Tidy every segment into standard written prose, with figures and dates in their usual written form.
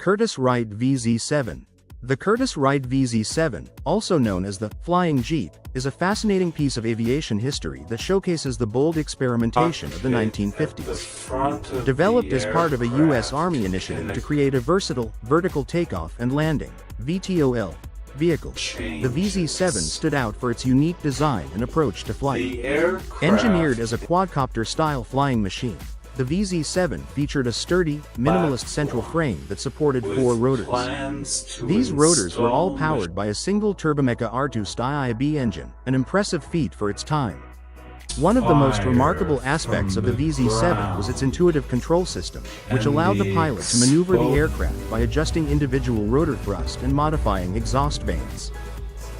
Curtiss-Wright VZ-7. The Curtiss-Wright VZ-7, also known as the Flying Jeep, is a fascinating piece of aviation history that showcases the bold experimentation of the 1950s. Developed as part of a U.S. Army initiative to create a versatile, vertical takeoff and landing (VTOL) vehicle, the VZ-7 stood out for its unique design and approach to flight. Engineered as a quadcopter-style flying machine, the VZ-7 featured a sturdy, minimalist central frame that supported 4 rotors. These rotors were all powered by a single Turbomeca R2-STI-IB engine, an impressive feat for its time. One of the most remarkable aspects of the VZ-7 was its intuitive control system, which allowed the pilot to maneuver the aircraft by adjusting individual rotor thrust and modifying exhaust vanes.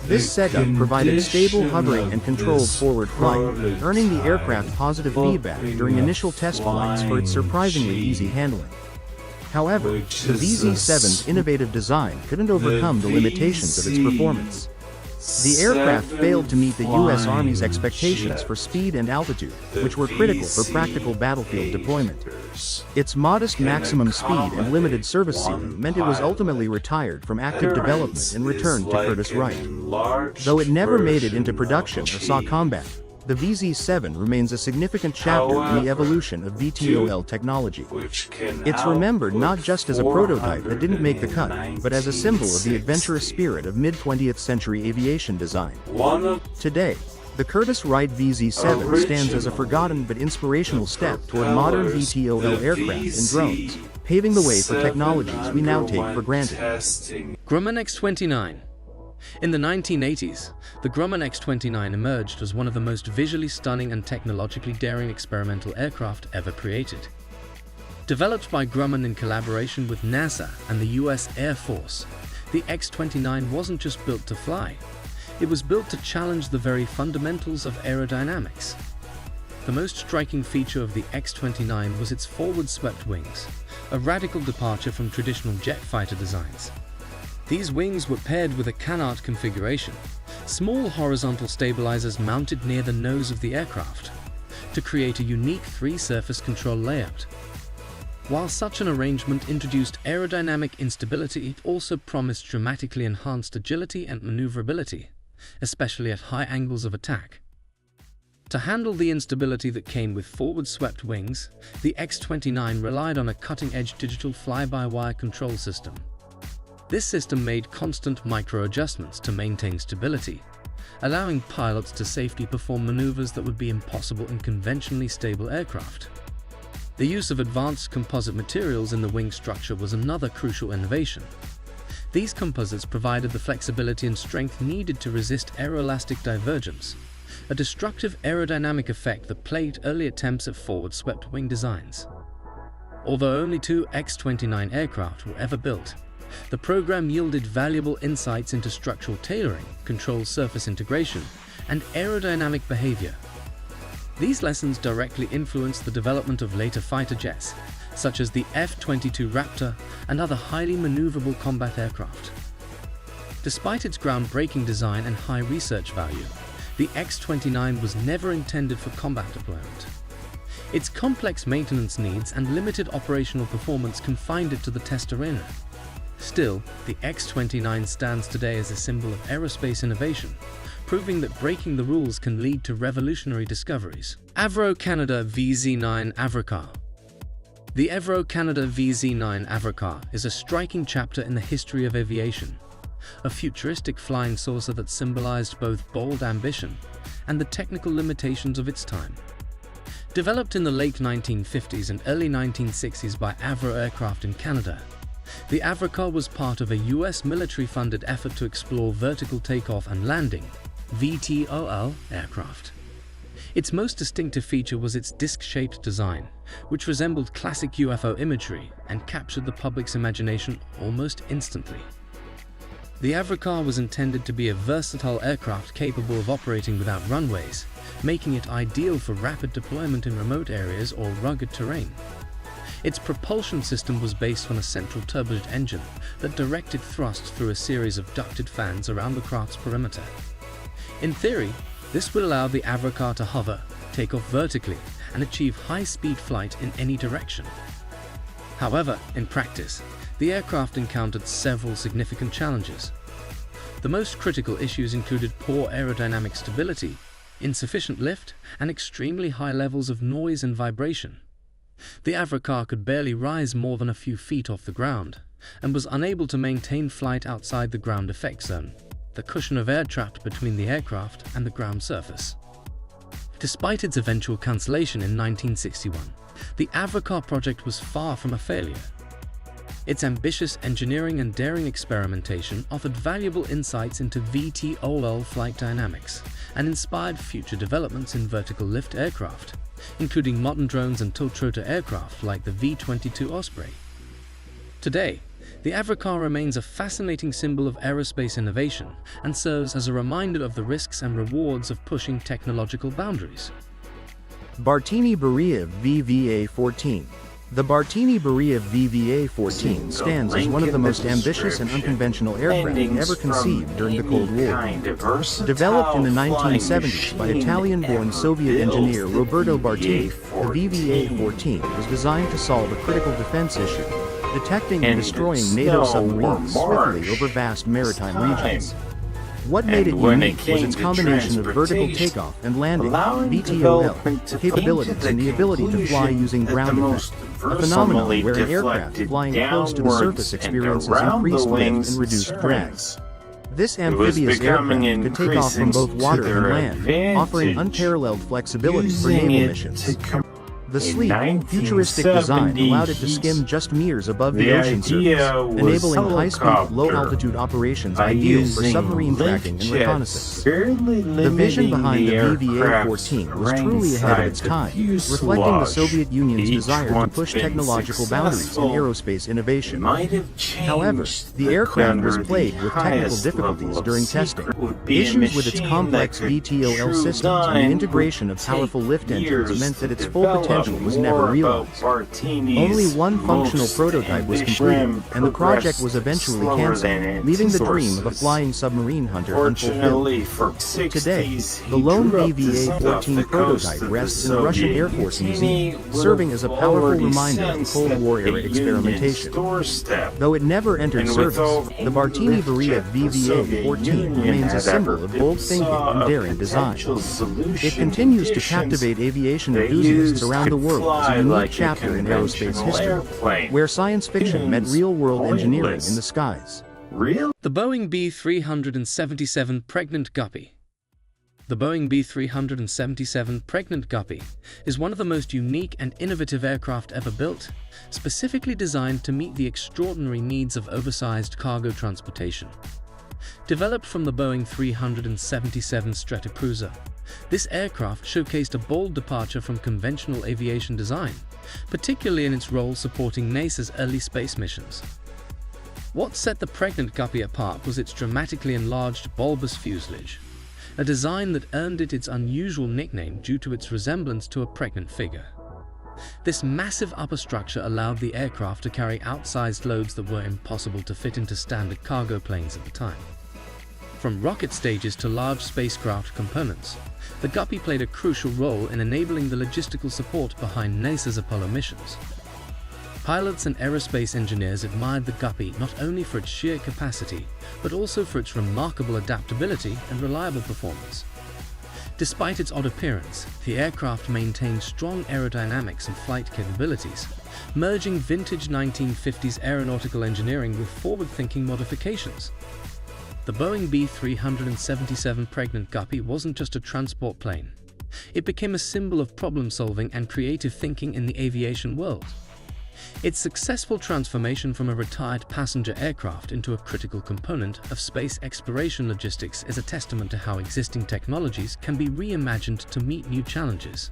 This setup provided stable hovering and controlled forward flight, earning the aircraft positive feedback during initial test flights for its surprisingly easy handling. However, the VZ-7's innovative design couldn't overcome the limitations of its performance. The aircraft failed to meet the U.S. Army's expectations for speed and altitude, which were critical for practical battlefield deployment. Its modest maximum speed and limited service ceiling meant it was ultimately retired from active development and returned to Curtiss-Wright. Though it never made it into production or saw combat, the VZ-7 remains a significant chapter in the evolution of VTOL technology. It's remembered not just as a prototype that didn't make the cut, but as a symbol of the adventurous spirit of mid-20th century aviation design. Today, the Curtiss-Wright VZ-7 stands as a forgotten but inspirational step toward modern VTOL aircraft and drones, paving the way for technologies we now take for granted. Grumman X-29. In the 1980s, the Grumman X-29 emerged as one of the most visually stunning and technologically daring experimental aircraft ever created. Developed by Grumman in collaboration with NASA and the US Air Force, the X-29 wasn't just built to fly. It was built to challenge the very fundamentals of aerodynamics. The most striking feature of the X-29 was its forward-swept wings, a radical departure from traditional jet fighter designs. These wings were paired with a canard configuration, small horizontal stabilizers mounted near the nose of the aircraft, to create a unique 3-surface control layout. While such an arrangement introduced aerodynamic instability, it also promised dramatically enhanced agility and maneuverability, especially at high angles of attack. To handle the instability that came with forward-swept wings, the X-29 relied on a cutting-edge digital fly-by-wire control system. This system made constant micro-adjustments to maintain stability, allowing pilots to safely perform maneuvers that would be impossible in conventionally stable aircraft. The use of advanced composite materials in the wing structure was another crucial innovation. These composites provided the flexibility and strength needed to resist aeroelastic divergence, a destructive aerodynamic effect that plagued early attempts at forward-swept wing designs. Although only 2 X-29 aircraft were ever built, the program yielded valuable insights into structural tailoring, control surface integration, and aerodynamic behavior. These lessons directly influenced the development of later fighter jets, such as the F-22 Raptor and other highly maneuverable combat aircraft. Despite its groundbreaking design and high research value, the X-29 was never intended for combat deployment. Its complex maintenance needs and limited operational performance confined it to the test arena. Still, the X-29 stands today as a symbol of aerospace innovation, proving that breaking the rules can lead to revolutionary discoveries. Avro Canada VZ-9 Avrocar. The Avro Canada VZ-9 Avrocar is a striking chapter in the history of aviation, a futuristic flying saucer that symbolized both bold ambition and the technical limitations of its time. Developed in the late 1950s and early 1960s by Avro Aircraft in Canada, the Avrocar was part of a US military-funded effort to explore vertical takeoff and landing (VTOL) aircraft. Its most distinctive feature was its disc-shaped design, which resembled classic UFO imagery and captured the public's imagination almost instantly. The Avrocar was intended to be a versatile aircraft capable of operating without runways, making it ideal for rapid deployment in remote areas or rugged terrain. Its propulsion system was based on a central turbojet engine that directed thrust through a series of ducted fans around the craft's perimeter. In theory, this would allow the Avrocar to hover, take off vertically, and achieve high-speed flight in any direction. However, in practice, the aircraft encountered several significant challenges. The most critical issues included poor aerodynamic stability, insufficient lift, and extremely high levels of noise and vibration. The Avrocar could barely rise more than a few feet off the ground, and was unable to maintain flight outside the ground effect zone, the cushion of air trapped between the aircraft and the ground surface. Despite its eventual cancellation in 1961, the Avrocar project was far from a failure. Its ambitious engineering and daring experimentation offered valuable insights into VTOL flight dynamics and inspired future developments in vertical lift aircraft, including modern drones and tiltrotor aircraft like the V-22 Osprey. Today, the Avrocar remains a fascinating symbol of aerospace innovation and serves as a reminder of the risks and rewards of pushing technological boundaries. Bartini Beria VVA-14. The Bartini Beria VVA-14 stands as one of the most ambitious and unconventional aircraft ever conceived during the Cold War. Developed in the 1970s by Italian-born Soviet engineer Roberto Bartini, the VVA-14 was designed to solve a critical defense issue: detecting and destroying NATO submarines swiftly over vast maritime regions. What made it unique was its combination of vertical takeoff and landing (VTOL) capabilities and the ability to fly using ground effect, a phenomenon where an aircraft flying close to the surface experiences increased lift and reduced drag. This amphibious aircraft could take off from both water and land, offering unparalleled flexibility for naval missions. The sleek, futuristic design allowed it to skim just meters above the ocean surface, enabling high-speed, low-altitude operations ideal for submarine tracking and reconnaissance. The vision behind the VVA-14 was truly ahead of its time, reflecting the Soviet Union's desire to push technological boundaries in aerospace innovation. However, the aircraft was plagued with technical difficulties during testing. Issues with its complex VTOL systems and the integration of powerful lift engines meant that its full potential was never realized. Only one functional prototype was completed, and the project was eventually cancelled, leaving the dream of a flying submarine hunter unfulfilled. Today, the lone VVA-14 prototype rests in the Russian Air Force Museum, serving as a powerful reminder of the Cold War-era experimentation. Though it never entered service, the Bartini Beria VVA-14 remains a symbol of bold thinking and daring design. It continues to captivate aviation enthusiasts around the world as a unique chapter in aerospace history, where science fiction met real-world engineering in the skies. The Boeing B-377 Pregnant Guppy. The Boeing B-377 Pregnant Guppy is one of the most unique and innovative aircraft ever built, specifically designed to meet the extraordinary needs of oversized cargo transportation. Developed from the Boeing 377 Stratocruiser, this aircraft showcased a bold departure from conventional aviation design, particularly in its role supporting NASA's early space missions. What set the Pregnant Guppy apart was its dramatically enlarged bulbous fuselage, a design that earned it its unusual nickname due to its resemblance to a pregnant figure. This massive upper structure allowed the aircraft to carry outsized loads that were impossible to fit into standard cargo planes at the time. From rocket stages to large spacecraft components, the Guppy played a crucial role in enabling the logistical support behind NASA's Apollo missions. Pilots and aerospace engineers admired the Guppy not only for its sheer capacity, but also for its remarkable adaptability and reliable performance. Despite its odd appearance, the aircraft maintained strong aerodynamics and flight capabilities, merging vintage 1950s aeronautical engineering with forward-thinking modifications. The Boeing B-377 Pregnant Guppy wasn't just a transport plane. It became a symbol of problem-solving and creative thinking in the aviation world. Its successful transformation from a retired passenger aircraft into a critical component of space exploration logistics is a testament to how existing technologies can be reimagined to meet new challenges.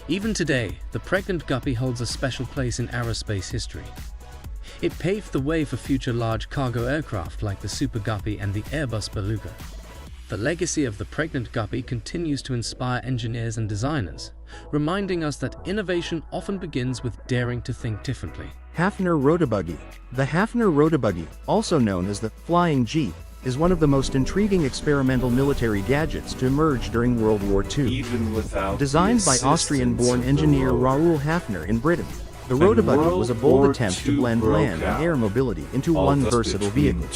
Even today, the Pregnant Guppy holds a special place in aerospace history. It paved the way for future large cargo aircraft like the Super Guppy and the Airbus Beluga. The legacy of the Pregnant Guppy continues to inspire engineers and designers, reminding us that innovation often begins with daring to think differently. Hafner Rotobuggy. The Hafner Rotobuggy, also known as the Flying Jeep, is one of the most intriguing experimental military gadgets to emerge during World War II. Designed by Austrian-born engineer Raoul Hafner in Britain, The Rotobuggy was a bold attempt to blend land and air mobility into one versatile vehicle.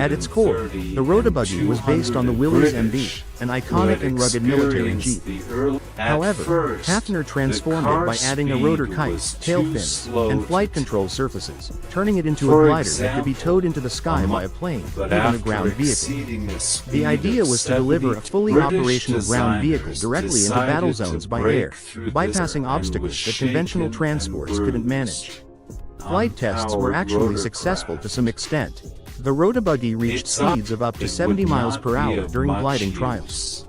At its core, the Rotobuggy was based on the Willys MB, an iconic and rugged military jeep. However, Hafner transformed it by adding a rotor kite, tail fins, and flight control surfaces, turning it into a glider that could be towed into the sky by a plane, even a ground vehicle. The idea was to deliver a fully operational ground vehicle directly into battle zones by air, bypassing obstacles that conventional transports couldn't manage. Flight tests were actually successful to some extent. The Rotobuggy reached speeds of up to 70 miles per hour during gliding trials.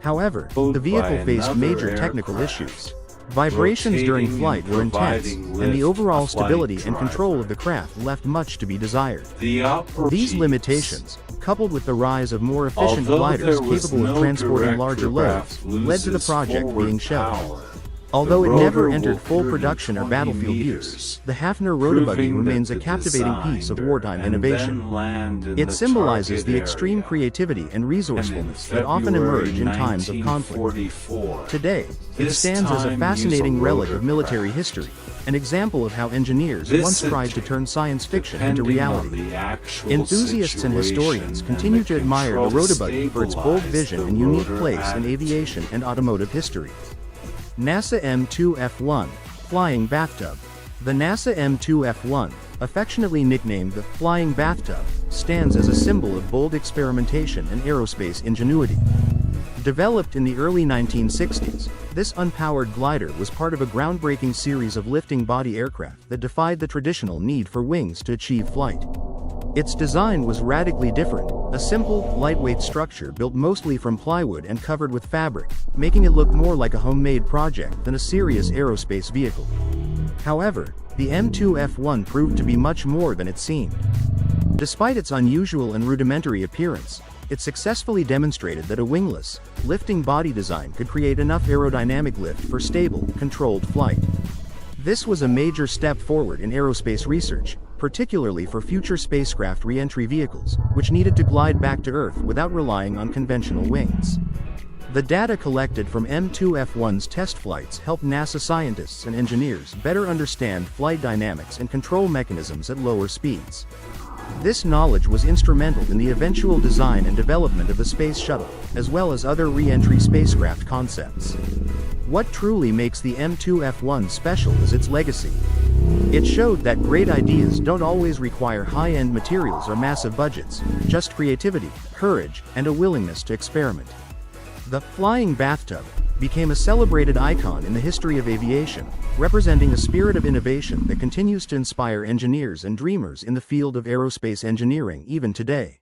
However, the vehicle faced major technical issues. Vibrations during flight were intense, and the overall stability and control of the craft left much to be desired. These limitations, coupled with the rise of more efficient gliders capable of transporting larger loads, led to the project being shelved. Although it never entered full production or battlefield use, the Hafner Rotobuggy remains a captivating piece of wartime innovation. It symbolizes the extreme creativity and resourcefulness that often emerge in times of conflict. Today, it stands as a fascinating relic of military history, an example of how engineers once tried to turn science fiction into reality. Enthusiasts and historians continue to admire the Rotobuggy for its bold vision and unique place in aviation and automotive history. NASA M2F1 Flying Bathtub. The NASA M2F1, affectionately nicknamed the Flying Bathtub, stands as a symbol of bold experimentation and aerospace ingenuity. Developed in the early 1960s, this unpowered glider was part of a groundbreaking series of lifting body aircraft that defied the traditional need for wings to achieve flight. Its design was radically different, a simple, lightweight structure built mostly from plywood and covered with fabric, making it look more like a homemade project than a serious aerospace vehicle. However, the M2F1 proved to be much more than it seemed. Despite its unusual and rudimentary appearance, it successfully demonstrated that a wingless, lifting body design could create enough aerodynamic lift for stable, controlled flight. This was a major step forward in aerospace research, particularly for future spacecraft re-entry vehicles, which needed to glide back to Earth without relying on conventional wings. The data collected from M2F1's test flights helped NASA scientists and engineers better understand flight dynamics and control mechanisms at lower speeds. This knowledge was instrumental in the eventual design and development of the Space Shuttle, as well as other re-entry spacecraft concepts. What truly makes the M2F1 special is its legacy. It showed that great ideas don't always require high-end materials or massive budgets, just creativity, courage, and a willingness to experiment. The Flying Bathtub became a celebrated icon in the history of aviation, representing a spirit of innovation that continues to inspire engineers and dreamers in the field of aerospace engineering even today.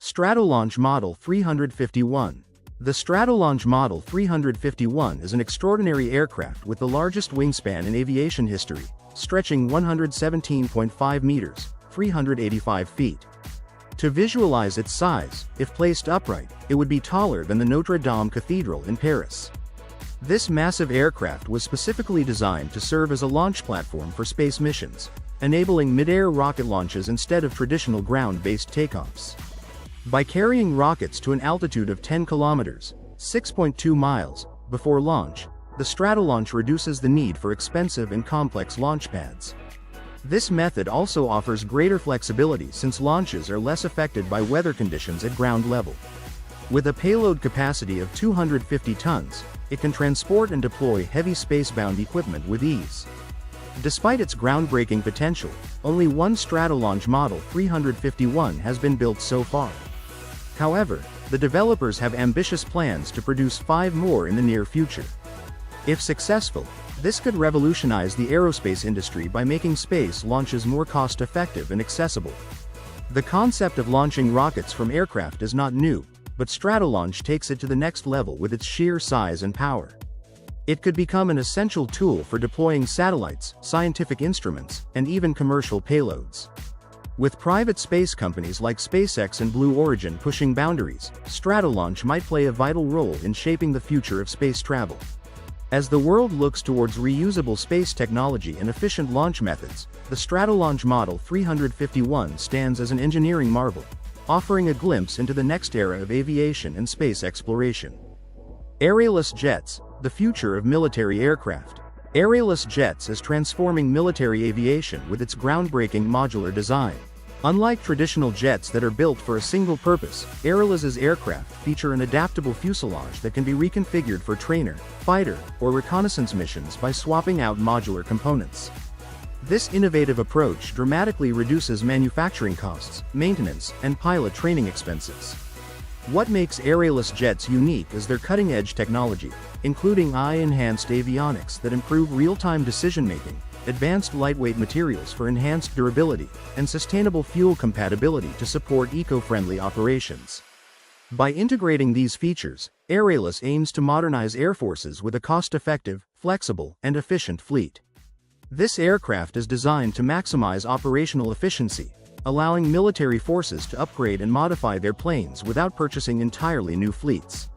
Stratolaunch Model 351. The Stratolaunch Model 351 is an extraordinary aircraft with the largest wingspan in aviation history, stretching 117.5 meters, 385 feet. To visualize its size, if placed upright, it would be taller than the Notre Dame Cathedral in Paris. This massive aircraft was specifically designed to serve as a launch platform for space missions, enabling mid-air rocket launches instead of traditional ground-based takeoffs. By carrying rockets to an altitude of 10 kilometers, 6.2 miles, before launch, the Stratolaunch reduces the need for expensive and complex launch pads. This method also offers greater flexibility since launches are less affected by weather conditions at ground level. With a payload capacity of 250 tons, it can transport and deploy heavy spacebound equipment with ease. Despite its groundbreaking potential, only one Stratolaunch Model 351 has been built so far. However, the developers have ambitious plans to produce 5 more in the near future. If successful, this could revolutionize the aerospace industry by making space launches more cost-effective and accessible. The concept of launching rockets from aircraft is not new, but Stratolaunch takes it to the next level with its sheer size and power. It could become an essential tool for deploying satellites, scientific instruments, and even commercial payloads. With private space companies like SpaceX and Blue Origin pushing boundaries, Stratolaunch might play a vital role in shaping the future of space travel. As the world looks towards reusable space technology and efficient launch methods, the Stratolaunch Model 351 stands as an engineering marvel, offering a glimpse into the next era of aviation and space exploration. Aerialist jets, the future of military aircraft. Aerialist Jets is transforming military aviation with its groundbreaking modular design. Unlike traditional jets that are built for a single purpose, Aerialist's aircraft feature an adaptable fuselage that can be reconfigured for trainer, fighter, or reconnaissance missions by swapping out modular components. This innovative approach dramatically reduces manufacturing costs, maintenance, and pilot training expenses. What makes Aerialist jets unique is their cutting-edge technology, including AI-enhanced avionics that improve real-time decision-making, advanced lightweight materials for enhanced durability, and sustainable fuel compatibility to support eco-friendly operations. By integrating these features, Aerialist aims to modernize air forces with a cost-effective, flexible, and efficient fleet. This aircraft is designed to maximize operational efficiency, allowing military forces to upgrade and modify their planes without purchasing entirely new fleets.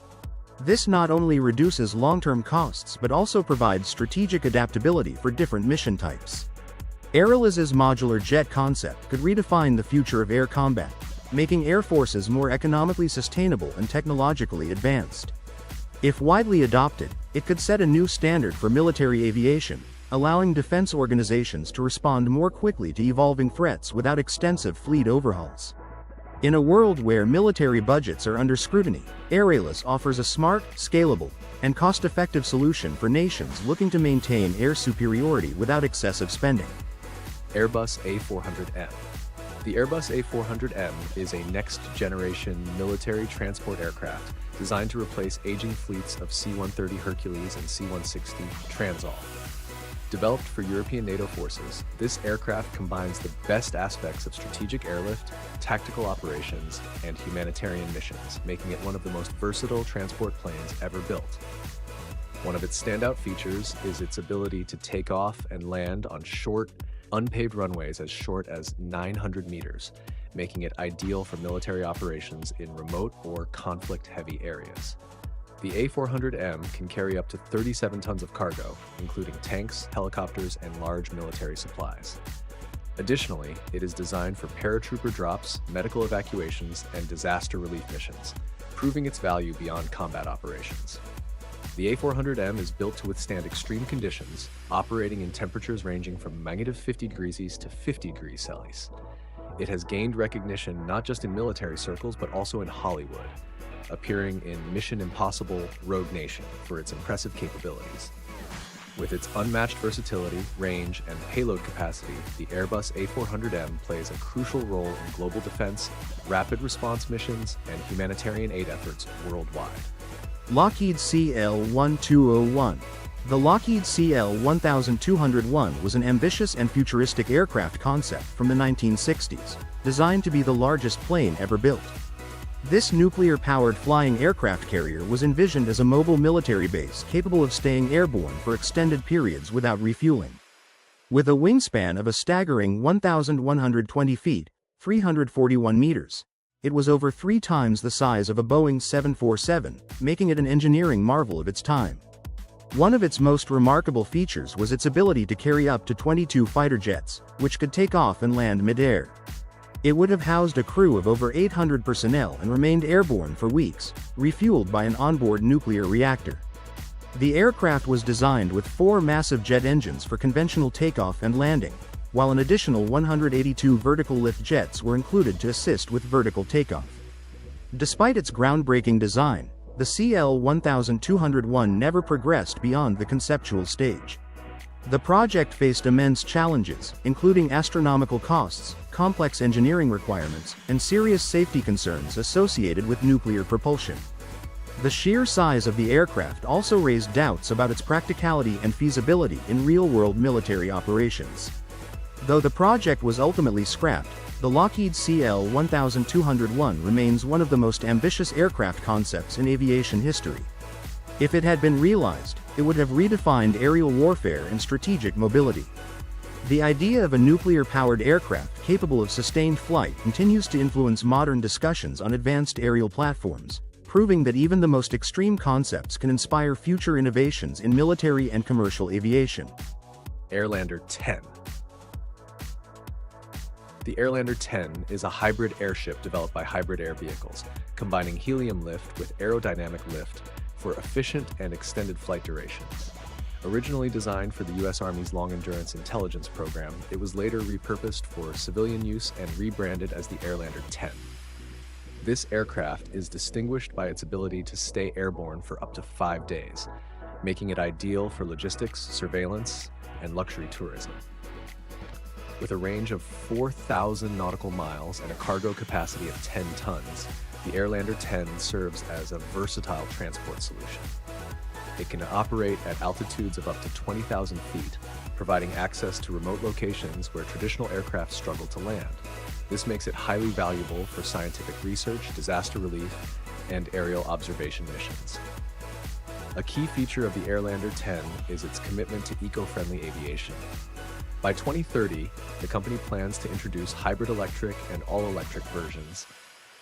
This not only reduces long-term costs but also provides strategic adaptability for different mission types. Aerialist's modular jet concept could redefine the future of air combat, making air forces more economically sustainable and technologically advanced. If widely adopted, it could set a new standard for military aviation, allowing defense organizations to respond more quickly to evolving threats without extensive fleet overhauls. In a world where military budgets are under scrutiny, Aerialist offers a smart, scalable, and cost-effective solution for nations looking to maintain air superiority without excessive spending. Airbus A400M. The Airbus A400M is a next-generation military transport aircraft designed to replace aging fleets of C-130 Hercules and C-160 Transall. Developed for European NATO forces, this aircraft combines the best aspects of strategic airlift, tactical operations, and humanitarian missions, making it one of the most versatile transport planes ever built. One of its standout features is its ability to take off and land on short, unpaved runways as short as 900 meters, making it ideal for military operations in remote or conflict-heavy areas. The A400M can carry up to 37 tons of cargo, including tanks, helicopters, and large military supplies. Additionally, it is designed for paratrooper drops, medical evacuations, and disaster relief missions, proving its value beyond combat operations. The A400M is built to withstand extreme conditions, operating in temperatures ranging from -50°C to 50°C. It has gained recognition not just in military circles but also in Hollywood, appearing in Mission Impossible: Rogue Nation for its impressive capabilities. With its unmatched versatility, range, and payload capacity, the Airbus A400M plays a crucial role in global defense, rapid response missions, and humanitarian aid efforts worldwide. Lockheed CL-1201. The Lockheed CL-1201 was an ambitious and futuristic aircraft concept from the 1960s, designed to be the largest plane ever built. This nuclear-powered flying aircraft carrier was envisioned as a mobile military base capable of staying airborne for extended periods without refueling. With a wingspan of a staggering 1,120 feet, 341 meters, it was over 3 times the size of a Boeing 747, making it an engineering marvel of its time. One of its most remarkable features was its ability to carry up to 22 fighter jets, which could take off and land mid-air. It would have housed a crew of over 800 personnel and remained airborne for weeks, refueled by an onboard nuclear reactor. The aircraft was designed with 4 massive jet engines for conventional takeoff and landing, while an additional 182 vertical lift jets were included to assist with vertical takeoff. Despite its groundbreaking design, the CL-1201 never progressed beyond the conceptual stage. The project faced immense challenges, including astronomical costs, complex engineering requirements, and serious safety concerns associated with nuclear propulsion. The sheer size of the aircraft also raised doubts about its practicality and feasibility in real-world military operations. Though the project was ultimately scrapped, the Lockheed CL-1201 remains one of the most ambitious aircraft concepts in aviation history. If it had been realized, it would have redefined aerial warfare and strategic mobility. The idea of a nuclear-powered aircraft capable of sustained flight continues to influence modern discussions on advanced aerial platforms, proving that even the most extreme concepts can inspire future innovations in military and commercial aviation. Airlander 10. The Airlander 10 is a hybrid airship developed by Hybrid Air Vehicles, combining helium lift with aerodynamic lift for efficient and extended flight durations. Originally designed for the U.S. Army's Long Endurance Intelligence Program, it was later repurposed for civilian use and rebranded as the Airlander 10. This aircraft is distinguished by its ability to stay airborne for up to 5 days, making it ideal for logistics, surveillance, and luxury tourism. With a range of 4,000 nautical miles and a cargo capacity of 10 tons, the Airlander 10 serves as a versatile transport solution. It can operate at altitudes of up to 20,000 feet, providing access to remote locations where traditional aircraft struggle to land. This makes it highly valuable for scientific research, disaster relief, and aerial observation missions. A key feature of the Airlander 10 is its commitment to eco-friendly aviation. By 2030, the company plans to introduce hybrid electric and all-electric versions,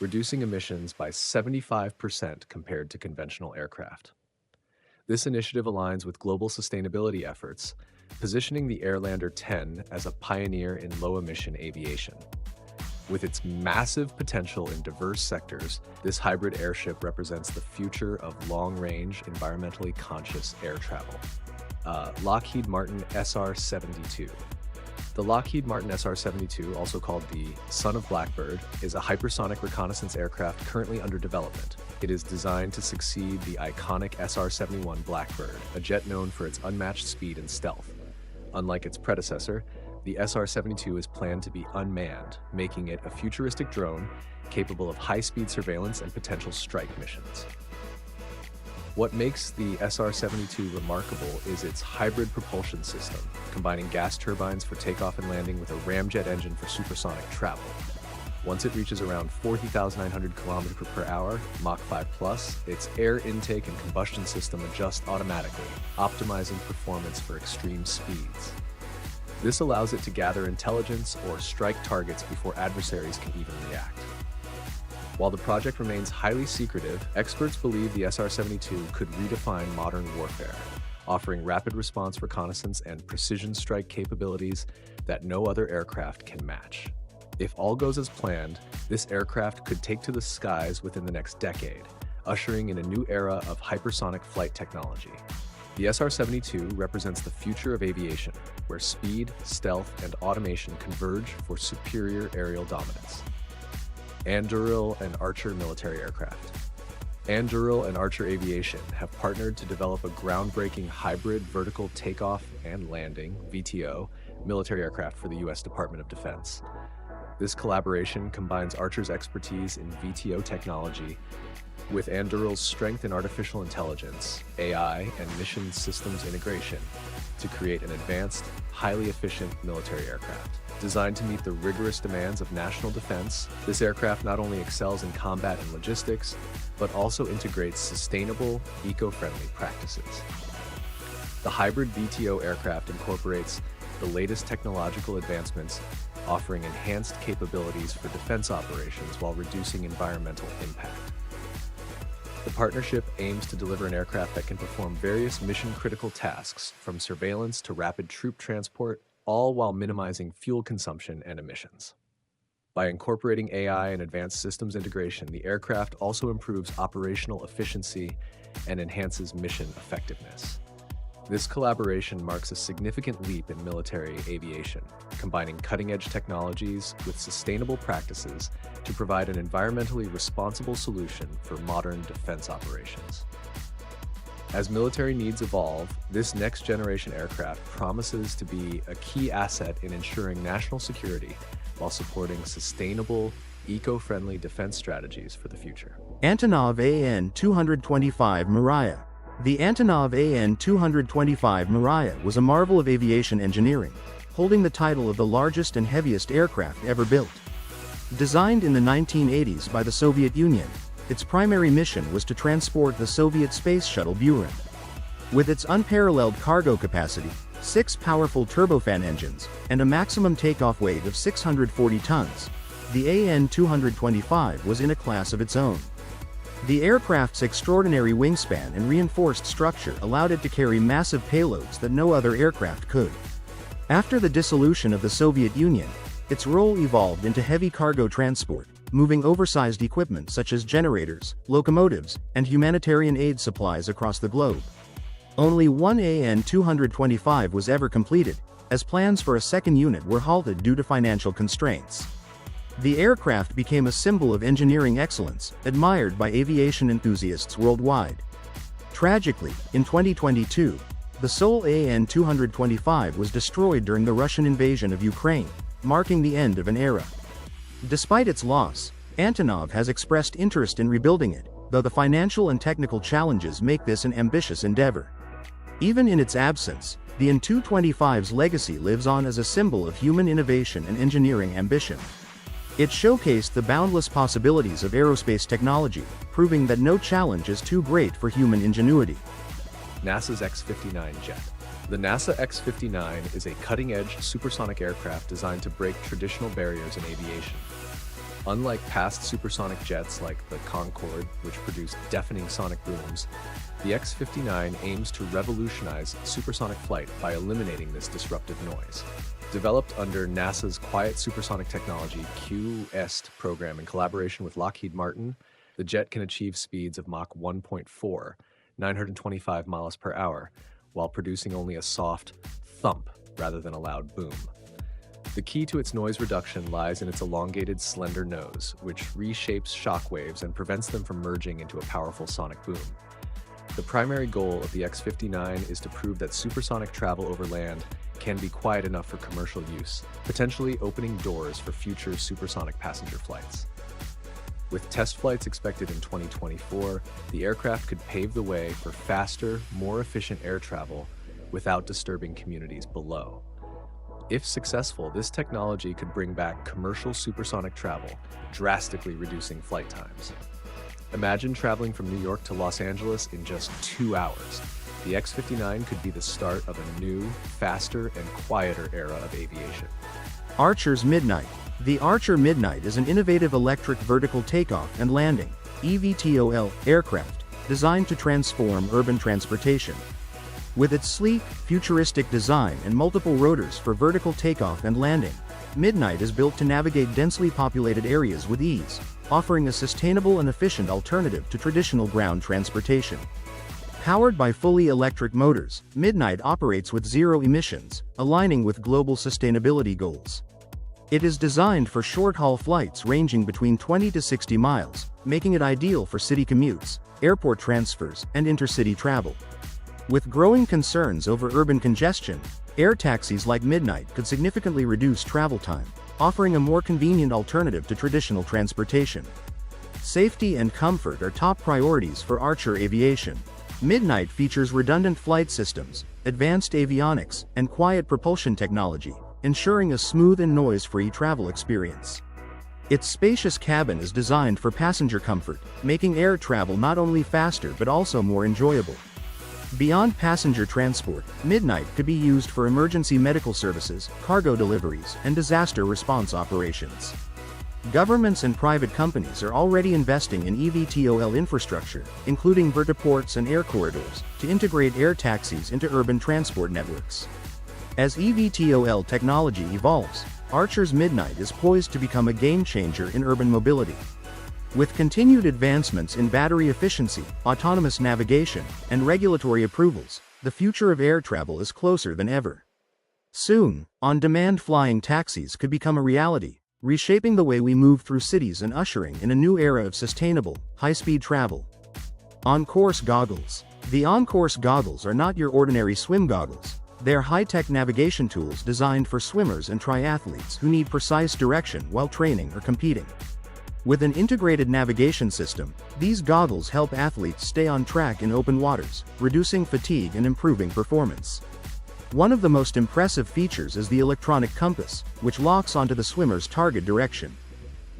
reducing emissions by 75% compared to conventional aircraft. This initiative aligns with global sustainability efforts, positioning the Airlander 10 as a pioneer in low-emission aviation. With its massive potential in diverse sectors, this hybrid airship represents the future of long-range, environmentally conscious air travel. Lockheed Martin SR-72. The Lockheed Martin SR-72, also called the Son of Blackbird, is a hypersonic reconnaissance aircraft currently under development. It is designed to succeed the iconic SR-71 Blackbird, a jet known for its unmatched speed and stealth. Unlike its predecessor, the SR-72 is planned to be unmanned, making it a futuristic drone capable of high-speed surveillance and potential strike missions. What makes the SR-72 remarkable is its hybrid propulsion system, combining gas turbines for takeoff and landing with a ramjet engine for supersonic travel. Once it reaches around 40,900 km per hour, Mach 5+, its air intake and combustion system adjust automatically, optimizing performance for extreme speeds. This allows it to gather intelligence or strike targets before adversaries can even react. While the project remains highly secretive, experts believe the SR-72 could redefine modern warfare, offering rapid response reconnaissance and precision strike capabilities that no other aircraft can match. If all goes as planned, this aircraft could take to the skies within the next decade, ushering in a new era of hypersonic flight technology. The SR-72 represents the future of aviation, where speed, stealth, and automation converge for superior aerial dominance. Anduril and Archer military aircraft. Anduril and Archer Aviation have partnered to develop a groundbreaking hybrid vertical takeoff and landing (VTO) military aircraft for the U.S. Department of Defense. This collaboration combines Archer's expertise in VTO technology with Anduril's strength in artificial intelligence, AI, and mission systems integration to create an advanced, highly efficient military aircraft. Designed to meet the rigorous demands of national defense, this aircraft not only excels in combat and logistics, but also integrates sustainable, eco-friendly practices. The hybrid VTO aircraft incorporates the latest technological advancements, offering enhanced capabilities for defense operations while reducing environmental impact. The partnership aims to deliver an aircraft that can perform various mission-critical tasks, from surveillance to rapid troop transport, all while minimizing fuel consumption and emissions. By incorporating AI and advanced systems integration, the aircraft also improves operational efficiency and enhances mission effectiveness. This collaboration marks a significant leap in military aviation, combining cutting-edge technologies with sustainable practices to provide an environmentally responsible solution for modern defense operations. As military needs evolve, this next-generation aircraft promises to be a key asset in ensuring national security while supporting sustainable, eco-friendly defense strategies for the future. Antonov AN-225 Mriya. The Antonov AN-225 Mriya was a marvel of aviation engineering, holding the title of the largest and heaviest aircraft ever built. Designed in the 1980s by the Soviet Union, its primary mission was to transport the Soviet space shuttle Buran. With its unparalleled cargo capacity, 6 powerful turbofan engines, and a maximum takeoff weight of 640 tons, the AN-225 was in a class of its own. The aircraft's extraordinary wingspan and reinforced structure allowed it to carry massive payloads that no other aircraft could. After the dissolution of the Soviet Union, its role evolved into heavy cargo transport, moving oversized equipment such as generators, locomotives, and humanitarian aid supplies across the globe. Only one AN-225 was ever completed, as plans for a second unit were halted due to financial constraints. The aircraft became a symbol of engineering excellence, admired by aviation enthusiasts worldwide. Tragically, in 2022, the sole AN-225 was destroyed during the Russian invasion of Ukraine, marking the end of an era. Despite its loss, Antonov has expressed interest in rebuilding it, though the financial and technical challenges make this an ambitious endeavor. Even in its absence, the AN-225's legacy lives on as a symbol of human innovation and engineering ambition. It showcased the boundless possibilities of aerospace technology, proving that no challenge is too great for human ingenuity. NASA's X-59 jet. The NASA X-59 is a cutting-edge supersonic aircraft designed to break traditional barriers in aviation. Unlike past supersonic jets like the Concorde, which produced deafening sonic booms, the X-59 aims to revolutionize supersonic flight by eliminating this disruptive noise. Developed under NASA's Quiet Supersonic Technology (QST) program in collaboration with Lockheed Martin, the jet can achieve speeds of Mach 1.4, 925 miles per hour, while producing only a soft thump rather than a loud boom. The key to its noise reduction lies in its elongated, slender nose, which reshapes shock waves and prevents them from merging into a powerful sonic boom. The primary goal of the X-59 is to prove that supersonic travel over land can be quiet enough for commercial use, potentially opening doors for future supersonic passenger flights. With test flights expected in 2024, the aircraft could pave the way for faster, more efficient air travel without disturbing communities below. If successful, this technology could bring back commercial supersonic travel, drastically reducing flight times. Imagine traveling from New York to Los Angeles in just 2 hours. The X-59 could be the start of a new, faster, and quieter era of aviation. Archer's Midnight. The Archer Midnight is an innovative electric vertical takeoff and landing (eVTOL) aircraft designed to transform urban transportation. With its sleek, futuristic design and multiple rotors for vertical takeoff and landing, Midnight is built to navigate densely populated areas with ease, offering a sustainable and efficient alternative to traditional ground transportation. Powered by fully electric motors, Midnight operates with zero emissions, aligning with global sustainability goals. It is designed for short-haul flights ranging between 20 to 60 miles, making it ideal for city commutes, airport transfers, and intercity travel. With growing concerns over urban congestion, air taxis like Midnight could significantly reduce travel time, offering a more convenient alternative to traditional transportation. Safety and comfort are top priorities for Archer Aviation. Midnight features redundant flight systems, advanced avionics, and quiet propulsion technology, ensuring a smooth and noise-free travel experience. Its spacious cabin is designed for passenger comfort, making air travel not only faster but also more enjoyable. Beyond passenger transport, Midnight could be used for emergency medical services, cargo deliveries, and disaster response operations. Governments and private companies are already investing in eVTOL infrastructure, including vertiports and air corridors, to integrate air taxis into urban transport networks. As eVTOL technology evolves, Archer's Midnight is poised to become a game-changer in urban mobility. With continued advancements in battery efficiency, autonomous navigation, and regulatory approvals, the future of air travel is closer than ever. Soon, on-demand flying taxis could become a reality, reshaping the way we move through cities and ushering in a new era of sustainable, high-speed travel. On-course goggles. The on-course goggles are not your ordinary swim goggles. They are high-tech navigation tools designed for swimmers and triathletes who need precise direction while training or competing. With an integrated navigation system, these goggles help athletes stay on track in open waters, reducing fatigue and improving performance. One of the most impressive features is the electronic compass, which locks onto the swimmer's target direction.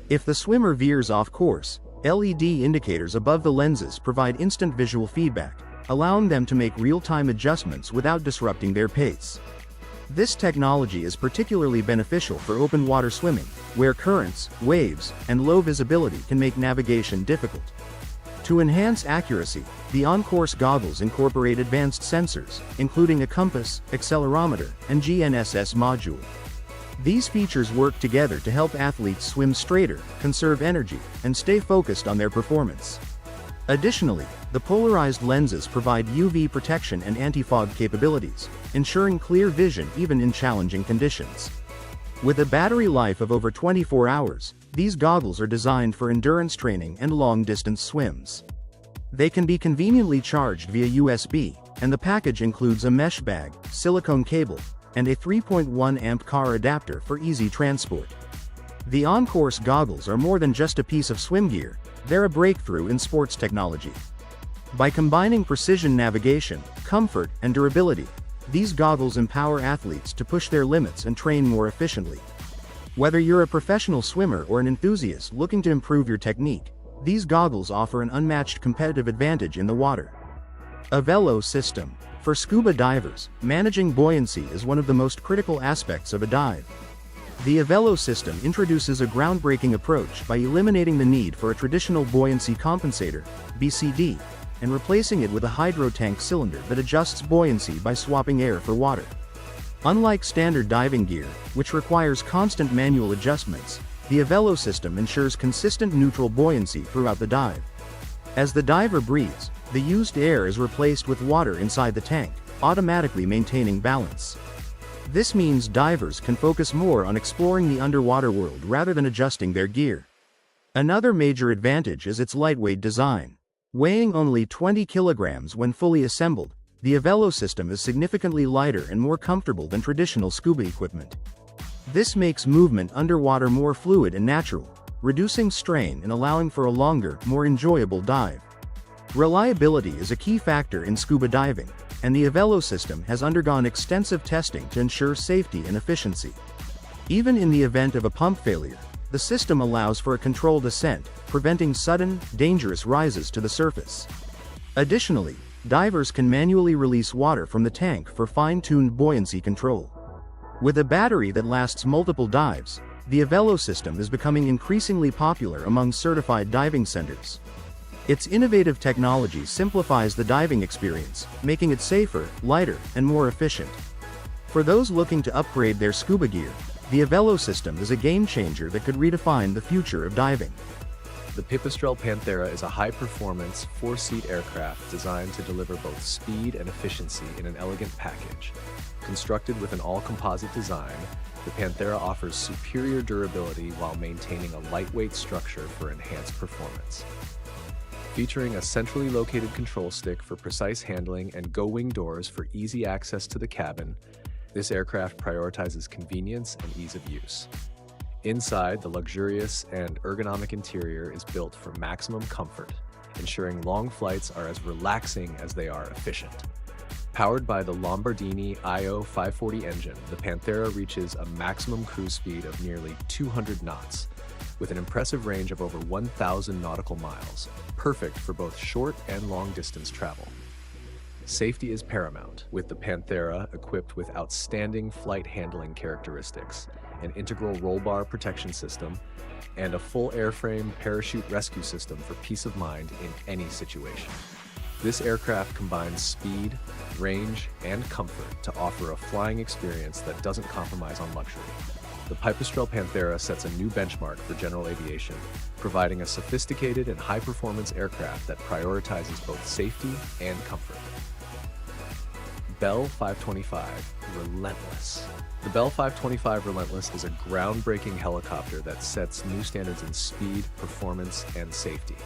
If the swimmer veers off course, LED indicators above the lenses provide instant visual feedback, allowing them to make real-time adjustments without disrupting their pace. This technology is particularly beneficial for open water swimming, where currents, waves, and low visibility can make navigation difficult. To enhance accuracy, the on-course goggles incorporate advanced sensors, including a compass, accelerometer, and GNSS module. These features work together to help athletes swim straighter, conserve energy, and stay focused on their performance. Additionally, the polarized lenses provide UV protection and anti-fog capabilities, ensuring clear vision even in challenging conditions. With a battery life of over 24 hours, these goggles are designed for endurance training and long-distance swims. They can be conveniently charged via USB, and the package includes a mesh bag, silicone cable, and a 3.1 amp car adapter for easy transport. The on-course goggles are more than just a piece of swim gear, they're a breakthrough in sports technology. By combining precision navigation, comfort, and durability, these goggles empower athletes to push their limits and train more efficiently. Whether you're a professional swimmer or an enthusiast looking to improve your technique, these goggles offer an unmatched competitive advantage in the water. Avelo System. For scuba divers, managing buoyancy is one of the most critical aspects of a dive. The Avelo system introduces a groundbreaking approach by eliminating the need for a traditional buoyancy compensator, BCD, and replacing it with a hydro tank cylinder that adjusts buoyancy by swapping air for water. Unlike standard diving gear, which requires constant manual adjustments, the Avelo system ensures consistent neutral buoyancy throughout the dive. As the diver breathes, the used air is replaced with water inside the tank, automatically maintaining balance. This means divers can focus more on exploring the underwater world rather than adjusting their gear. Another major advantage is its lightweight design. Weighing only 20 kilograms when fully assembled, the Avelo system is significantly lighter and more comfortable than traditional scuba equipment. This makes movement underwater more fluid and natural, reducing strain and allowing for a longer, more enjoyable dive. Reliability is a key factor in scuba diving, and the Avelo system has undergone extensive testing to ensure safety and efficiency. Even in the event of a pump failure, the system allows for a controlled ascent, preventing sudden, dangerous rises to the surface. Additionally, divers can manually release water from the tank for fine-tuned buoyancy control. With a battery that lasts multiple dives, the Avelo system is becoming increasingly popular among certified diving centers. Its innovative technology simplifies the diving experience, making it safer, lighter, and more efficient. For those looking to upgrade their scuba gear, the Avelo system is a game-changer that could redefine the future of diving. The Pipistrel Panthera is a high-performance, four-seat aircraft designed to deliver both speed and efficiency in an elegant package. Constructed with an all-composite design, the Panthera offers superior durability while maintaining a lightweight structure for enhanced performance. Featuring a centrally located control stick for precise handling and go-wing doors for easy access to the cabin, this aircraft prioritizes convenience and ease of use. Inside, the luxurious and ergonomic interior is built for maximum comfort, ensuring long flights are as relaxing as they are efficient. Powered by the Lombardini IO 540 engine, the Panthera reaches a maximum cruise speed of nearly 200 knots, with an impressive range of over 1,000 nautical miles, perfect for both short and long-distance travel. Safety is paramount, with the Panthera equipped with outstanding flight handling characteristics, an integral roll bar protection system, and a full airframe parachute rescue system for peace of mind in any situation. This aircraft combines speed, range, and comfort to offer a flying experience that doesn't compromise on luxury. The Pipistrel Panthera sets a new benchmark for general aviation, providing a sophisticated and high-performance aircraft that prioritizes both safety and comfort. Bell 525 Relentless. The Bell 525 Relentless is a groundbreaking helicopter that sets new standards in speed, performance, and safety.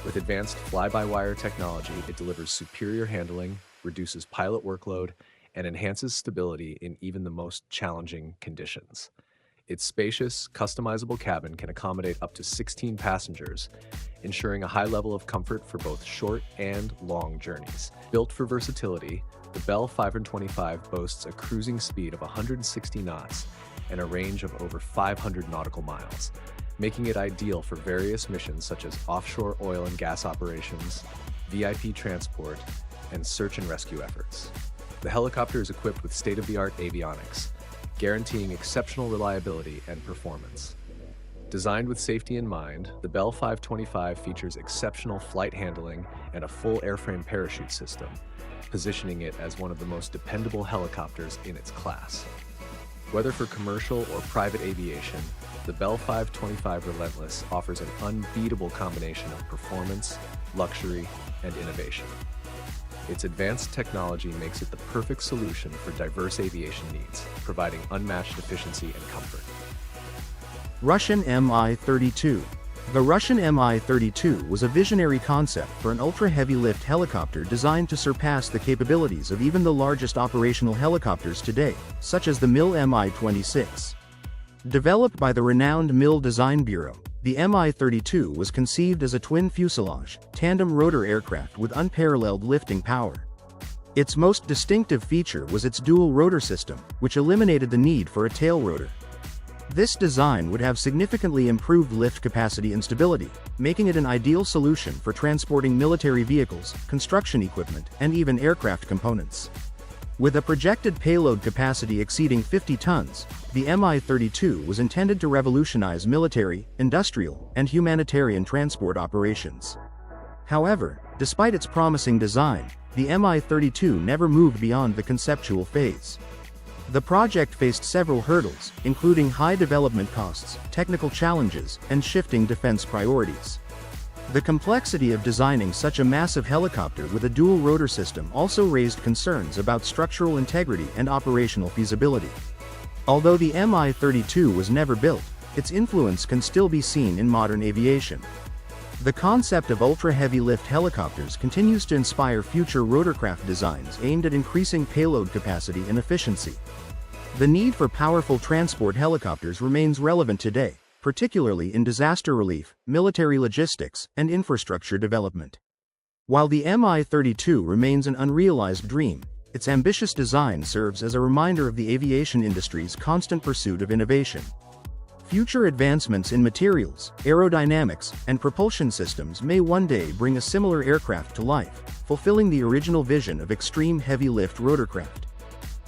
With advanced fly-by-wire technology, it delivers superior handling, reduces pilot workload, and enhances stability in even the most challenging conditions. Its spacious, customizable cabin can accommodate up to 16 passengers, ensuring a high level of comfort for both short and long journeys. Built for versatility, the Bell 525 boasts a cruising speed of 160 knots and a range of over 500 nautical miles, making it ideal for various missions such as offshore oil and gas operations, VIP transport, and search and rescue efforts. The helicopter is equipped with state-of-the-art avionics, guaranteeing exceptional reliability and performance. Designed with safety in mind, the Bell 525 features exceptional flight handling and a full airframe parachute system, positioning it as one of the most dependable helicopters in its class. Whether for commercial or private aviation, the Bell 525 Relentless offers an unbeatable combination of performance, luxury, and innovation. Its advanced technology makes it the perfect solution for diverse aviation needs, providing unmatched efficiency and comfort. Russian Mi-32. The Russian Mi-32 was a visionary concept for an ultra-heavy lift helicopter designed to surpass the capabilities of even the largest operational helicopters today, such as the MIL Mi-26. Developed by the renowned MIL Design Bureau, the Mi-32 was conceived as a twin-fuselage, tandem-rotor aircraft with unparalleled lifting power. Its most distinctive feature was its dual rotor system, which eliminated the need for a tail rotor. This design would have significantly improved lift capacity and stability, making it an ideal solution for transporting military vehicles, construction equipment, and even aircraft components. With a projected payload capacity exceeding 50 tons, the Mi-32 was intended to revolutionize military, industrial, and humanitarian transport operations. However, despite its promising design, the Mi-32 never moved beyond the conceptual phase. The project faced several hurdles, including high development costs, technical challenges, and shifting defense priorities. The complexity of designing such a massive helicopter with a dual rotor system also raised concerns about structural integrity and operational feasibility. Although the Mi-32 was never built, its influence can still be seen in modern aviation. The concept of ultra-heavy lift helicopters continues to inspire future rotorcraft designs aimed at increasing payload capacity and efficiency. The need for powerful transport helicopters remains relevant today, particularly in disaster relief, military logistics, and infrastructure development. While the Mi-32 remains an unrealized dream, its ambitious design serves as a reminder of the aviation industry's constant pursuit of innovation. Future advancements in materials, aerodynamics, and propulsion systems may one day bring a similar aircraft to life, fulfilling the original vision of extreme heavy-lift rotorcraft.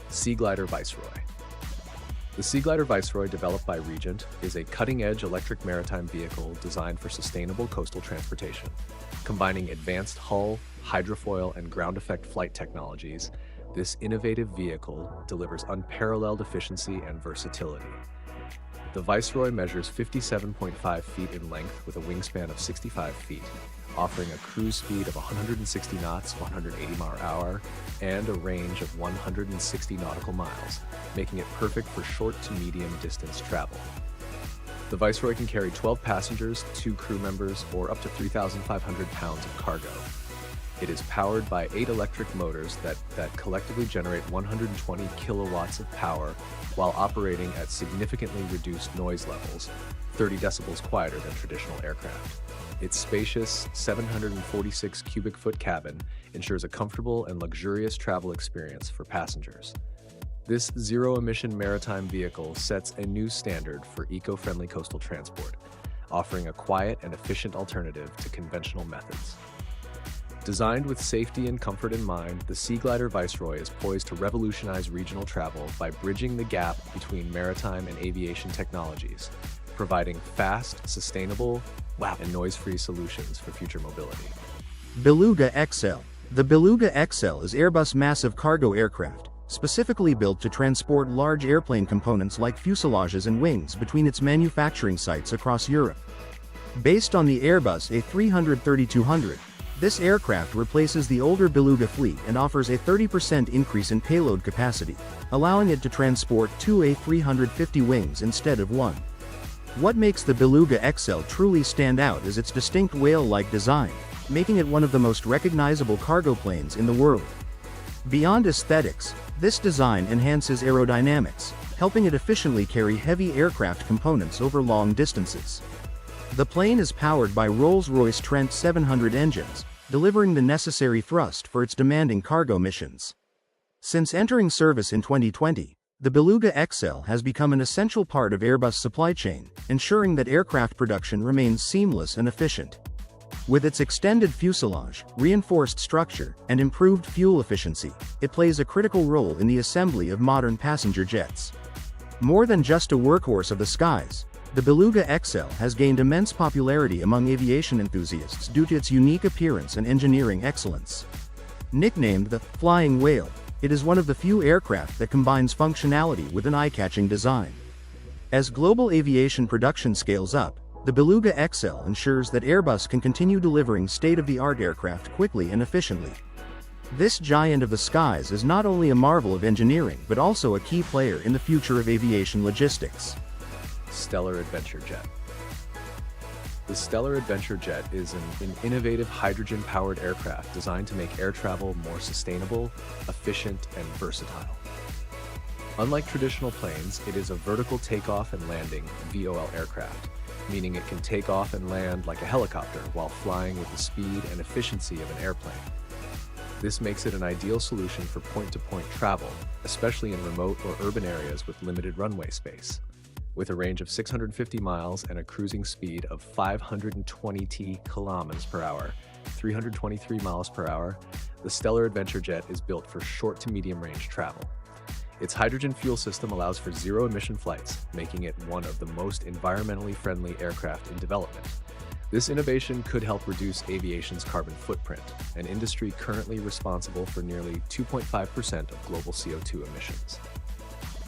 Sea Glider Viceroy. The Sea Glider Viceroy, developed by Regent, is a cutting-edge electric maritime vehicle designed for sustainable coastal transportation. Combining advanced hull, hydrofoil, and ground effect flight technologies, this innovative vehicle delivers unparalleled efficiency and versatility. The Viceroy measures 57.5 feet in length with a wingspan of 65 feet, offering a cruise speed of 160 knots, 180 mph, and a range of 160 nautical miles, making it perfect for short to medium distance travel. The Viceroy can carry 12 passengers, 2 crew members, or up to 3,500 pounds of cargo. It is powered by 8 electric motors that collectively generate 120 kilowatts of power while operating at significantly reduced noise levels, 30 decibels quieter than traditional aircraft. Its spacious 746 cubic foot cabin ensures a comfortable and luxurious travel experience for passengers. This zero-emission maritime vehicle sets a new standard for eco-friendly coastal transport, offering a quiet and efficient alternative to conventional methods. Designed with safety and comfort in mind, the Sea Glider Viceroy is poised to revolutionize regional travel by bridging the gap between maritime and aviation technologies, providing fast, sustainable, and noise-free solutions for future mobility. Beluga XL. The Beluga XL is Airbus' massive cargo aircraft, specifically built to transport large airplane components like fuselages and wings between its manufacturing sites across Europe. Based on the Airbus A330-200, this aircraft replaces the older Beluga fleet and offers a 30% increase in payload capacity, allowing it to transport 2 A350 wings instead of 1. What makes the Beluga XL truly stand out is its distinct whale-like design, making it one of the most recognizable cargo planes in the world. Beyond aesthetics, this design enhances aerodynamics, helping it efficiently carry heavy aircraft components over long distances. The plane is powered by Rolls-Royce Trent 700 engines, delivering the necessary thrust for its demanding cargo missions. Since entering service in 2020, the Beluga XL has become an essential part of Airbus' supply chain, ensuring that aircraft production remains seamless and efficient. With its extended fuselage, reinforced structure, and improved fuel efficiency, it plays a critical role in the assembly of modern passenger jets. More than just a workhorse of the skies, the Beluga XL has gained immense popularity among aviation enthusiasts due to its unique appearance and engineering excellence. Nicknamed the Flying Whale, it is one of the few aircraft that combines functionality with an eye-catching design. As global aviation production scales up, the Beluga XL ensures that Airbus can continue delivering state-of-the-art aircraft quickly and efficiently. This giant of the skies is not only a marvel of engineering but also a key player in the future of aviation logistics. Stellar Adventure Jet. The Stellar Adventure Jet is an innovative hydrogen-powered aircraft designed to make air travel more sustainable, efficient, and versatile. Unlike traditional planes, it is a vertical takeoff and landing (VOL) aircraft, meaning it can take off and land like a helicopter while flying with the speed and efficiency of an airplane. This makes it an ideal solution for point-to-point travel, especially in remote or urban areas with limited runway space. With a range of 650 miles and a cruising speed of 520 kilometers per hour, 323 miles per hour, the Stellar Adventure Jet is built for short to medium range travel. Its hydrogen fuel system allows for zero-emission flights, making it one of the most environmentally friendly aircraft in development. This innovation could help reduce aviation's carbon footprint, an industry currently responsible for nearly 2.5% of global CO2 emissions.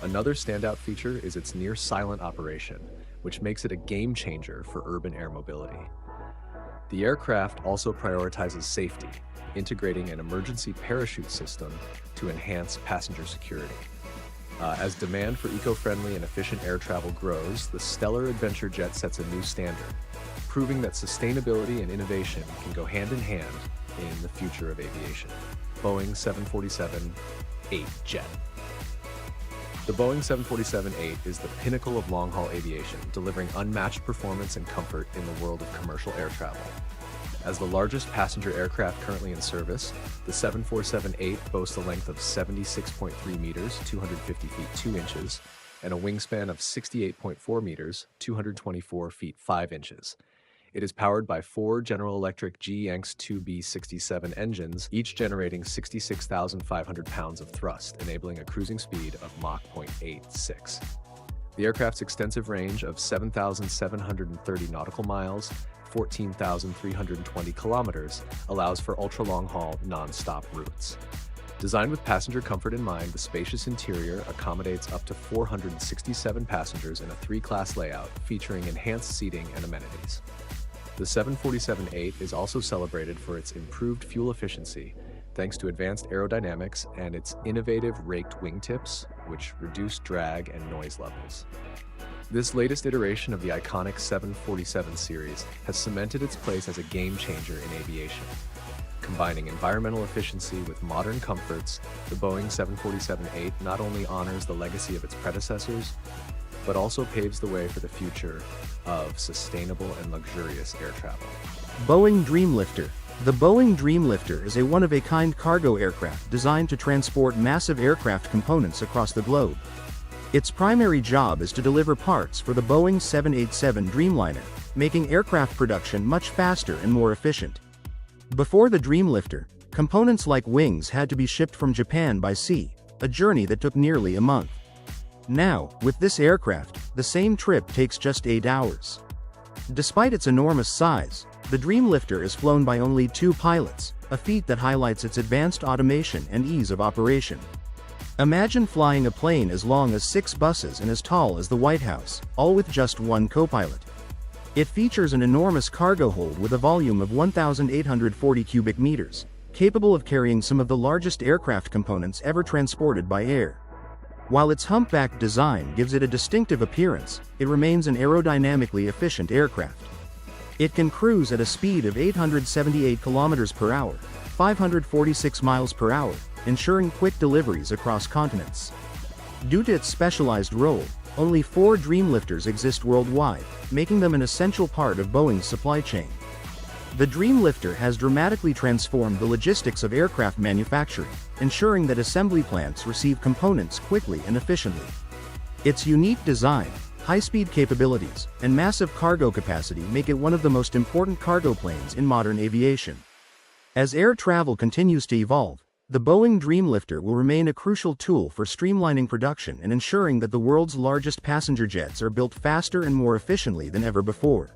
Another standout feature is its near-silent operation, which makes it a game-changer for urban air mobility. The aircraft also prioritizes safety, integrating an emergency parachute system to enhance passenger security. As demand for eco-friendly and efficient air travel grows, the Stellar Adventure Jet sets a new standard, proving that sustainability and innovation can go hand in hand in the future of aviation. Boeing 747-8 Jet. The Boeing 747-8 is the pinnacle of long-haul aviation, delivering unmatched performance and comfort in the world of commercial air travel. As the largest passenger aircraft currently in service, the 747-8 boasts a length of 76.3 meters, 250 feet 2 inches, and a wingspan of 68.4 meters, 224 feet 5 inches. It is powered by 4 General Electric GE 2B67 engines, each generating 66,500 pounds of thrust, enabling a cruising speed of Mach 0.86. The aircraft's extensive range of 7,730 nautical miles, 14,320 kilometers, allows for ultra-long-haul, non-stop routes. Designed with passenger comfort in mind, the spacious interior accommodates up to 467 passengers in a 3-class layout, featuring enhanced seating and amenities. The 747-8 is also celebrated for its improved fuel efficiency, thanks to advanced aerodynamics and its innovative raked wingtips, which reduce drag and noise levels. This latest iteration of the iconic 747 series has cemented its place as a game-changer in aviation. Combining environmental efficiency with modern comforts, the Boeing 747-8 not only honors the legacy of its predecessors, but also paves the way for the future of sustainable and luxurious air travel. Boeing Dreamlifter. The Boeing Dreamlifter is a one-of-a-kind cargo aircraft designed to transport massive aircraft components across the globe. Its primary job is to deliver parts for the Boeing 787 Dreamliner, making aircraft production much faster and more efficient. Before the Dreamlifter, components like wings had to be shipped from Japan by sea, a journey that took nearly a month. Now, with this aircraft, the same trip takes just 8 hours. Despite its enormous size, the Dreamlifter is flown by only 2 pilots, a feat that highlights its advanced automation and ease of operation. Imagine flying a plane as long as 6 buses and as tall as the White House, all with just 1 co-pilot. It features an enormous cargo hold with a volume of 1,840 cubic meters, capable of carrying some of the largest aircraft components ever transported by air. While its humpback design gives it a distinctive appearance, it remains an aerodynamically efficient aircraft. It can cruise at a speed of 878 kilometers per hour, 546 miles per hour, ensuring quick deliveries across continents. Due to its specialized role, only 4 Dreamlifters exist worldwide, making them an essential part of Boeing's supply chain. The Dreamlifter has dramatically transformed the logistics of aircraft manufacturing, ensuring that assembly plants receive components quickly and efficiently. Its unique design, high-speed capabilities, and massive cargo capacity make it one of the most important cargo planes in modern aviation. As air travel continues to evolve, the Boeing Dreamlifter will remain a crucial tool for streamlining production and ensuring that the world's largest passenger jets are built faster and more efficiently than ever before.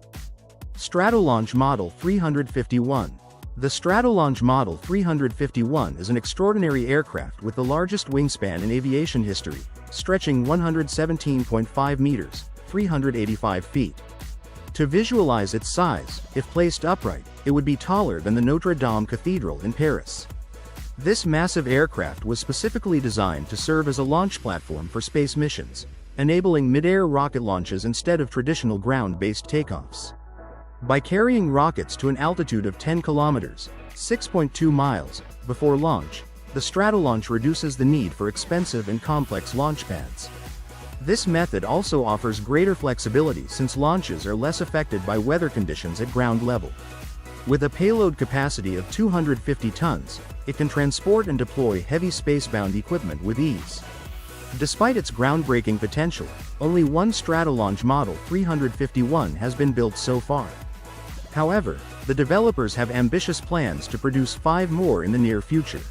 Stratolaunch Model 351. The Stratolaunch Model 351 is an extraordinary aircraft with the largest wingspan in aviation history, stretching 117.5 meters, 385 feet. To visualize its size, if placed upright, it would be taller than the Notre Dame Cathedral in Paris. This massive aircraft was specifically designed to serve as a launch platform for space missions, enabling mid-air rocket launches instead of traditional ground-based takeoffs. By carrying rockets to an altitude of 10 kilometers, 6.2 miles, before launch, the Stratolaunch reduces the need for expensive and complex launch pads. This method also offers greater flexibility since launches are less affected by weather conditions at ground level. With a payload capacity of 250 tons, it can transport and deploy heavy spacebound equipment with ease. Despite its groundbreaking potential, only one Stratolaunch Model 351 has been built so far. However, the developers have ambitious plans to produce 5 more in the near future.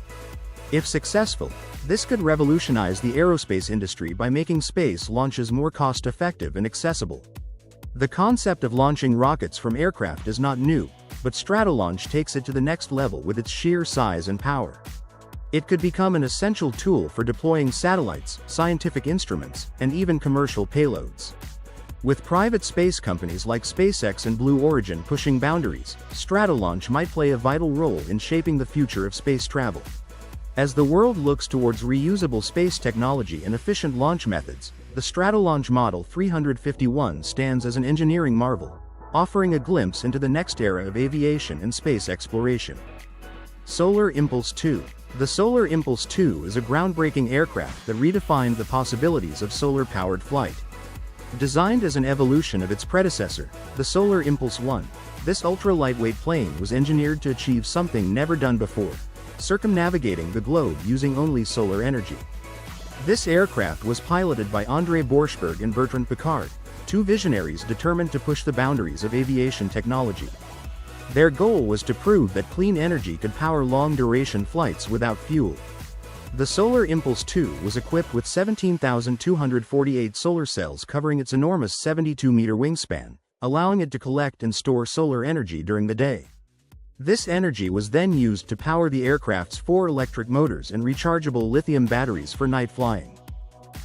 If successful, this could revolutionize the aerospace industry by making space launches more cost-effective and accessible. The concept of launching rockets from aircraft is not new, but Stratolaunch takes it to the next level with its sheer size and power. It could become an essential tool for deploying satellites, scientific instruments, and even commercial payloads. With private space companies like SpaceX and Blue Origin pushing boundaries, Stratolaunch might play a vital role in shaping the future of space travel. As the world looks towards reusable space technology and efficient launch methods, the Stratolaunch Model 351 stands as an engineering marvel, offering a glimpse into the next era of aviation and space exploration. Solar Impulse 2. The Solar Impulse 2 is a groundbreaking aircraft that redefined the possibilities of solar-powered flight. Designed as an evolution of its predecessor, the Solar Impulse 1, this ultra-lightweight plane was engineered to achieve something never done before: circumnavigating the globe using only solar energy. This aircraft was piloted by André Borschberg and Bertrand Piccard, two visionaries determined to push the boundaries of aviation technology. Their goal was to prove that clean energy could power long-duration flights without fuel. The Solar Impulse 2 was equipped with 17,248 solar cells covering its enormous 72-meter wingspan, allowing it to collect and store solar energy during the day. This energy was then used to power the aircraft's 4 electric motors and rechargeable lithium batteries for night flying.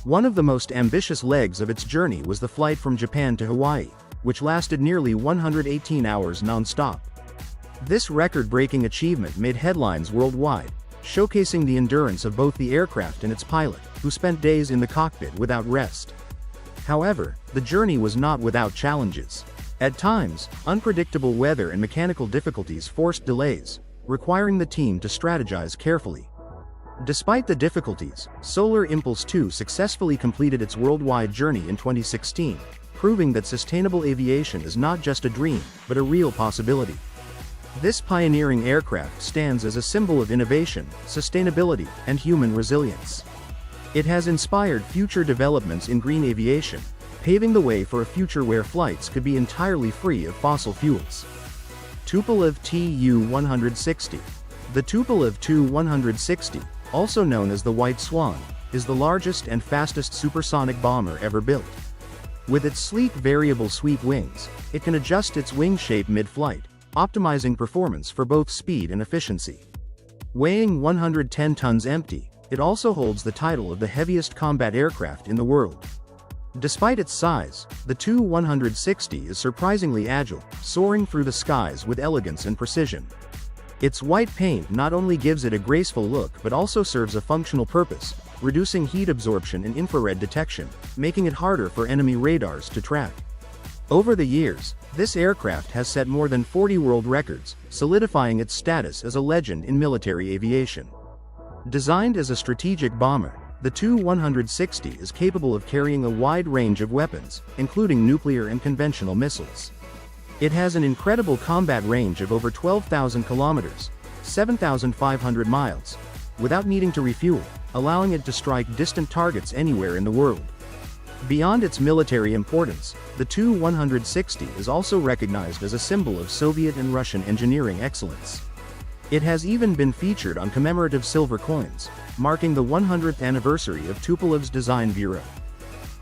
One of the most ambitious legs of its journey was the flight from Japan to Hawaii, which lasted nearly 118 hours non-stop. This record-breaking achievement made headlines worldwide, showcasing the endurance of both the aircraft and its pilot, who spent days in the cockpit without rest. However, the journey was not without challenges. At times, unpredictable weather and mechanical difficulties forced delays, requiring the team to strategize carefully. Despite the difficulties, Solar Impulse 2 successfully completed its worldwide journey in 2016, proving that sustainable aviation is not just a dream, but a real possibility. This pioneering aircraft stands as a symbol of innovation, sustainability, and human resilience. It has inspired future developments in green aviation, paving the way for a future where flights could be entirely free of fossil fuels. Tupolev Tu-160. The Tupolev Tu-160, also known as the White Swan, is the largest and fastest supersonic bomber ever built. With its sleek variable sweep wings, it can adjust its wing shape mid-flight, optimizing performance for both speed and efficiency. Weighing 110 tons empty, it also holds the title of the heaviest combat aircraft in the world. Despite its size, the Tu-160 is surprisingly agile, soaring through the skies with elegance and precision. Its white paint not only gives it a graceful look but also serves a functional purpose, reducing heat absorption and infrared detection, making it harder for enemy radars to track. Over the years, this aircraft has set more than 40 world records, solidifying its status as a legend in military aviation. Designed as a strategic bomber, the Tu-160 is capable of carrying a wide range of weapons, including nuclear and conventional missiles. It has an incredible combat range of over 12,000 kilometers, 7,500 miles, without needing to refuel, allowing it to strike distant targets anywhere in the world. Beyond its military importance, the Tu-160 is also recognized as a symbol of Soviet and Russian engineering excellence. It has even been featured on commemorative silver coins, marking the 100th anniversary of Tupolev's design bureau.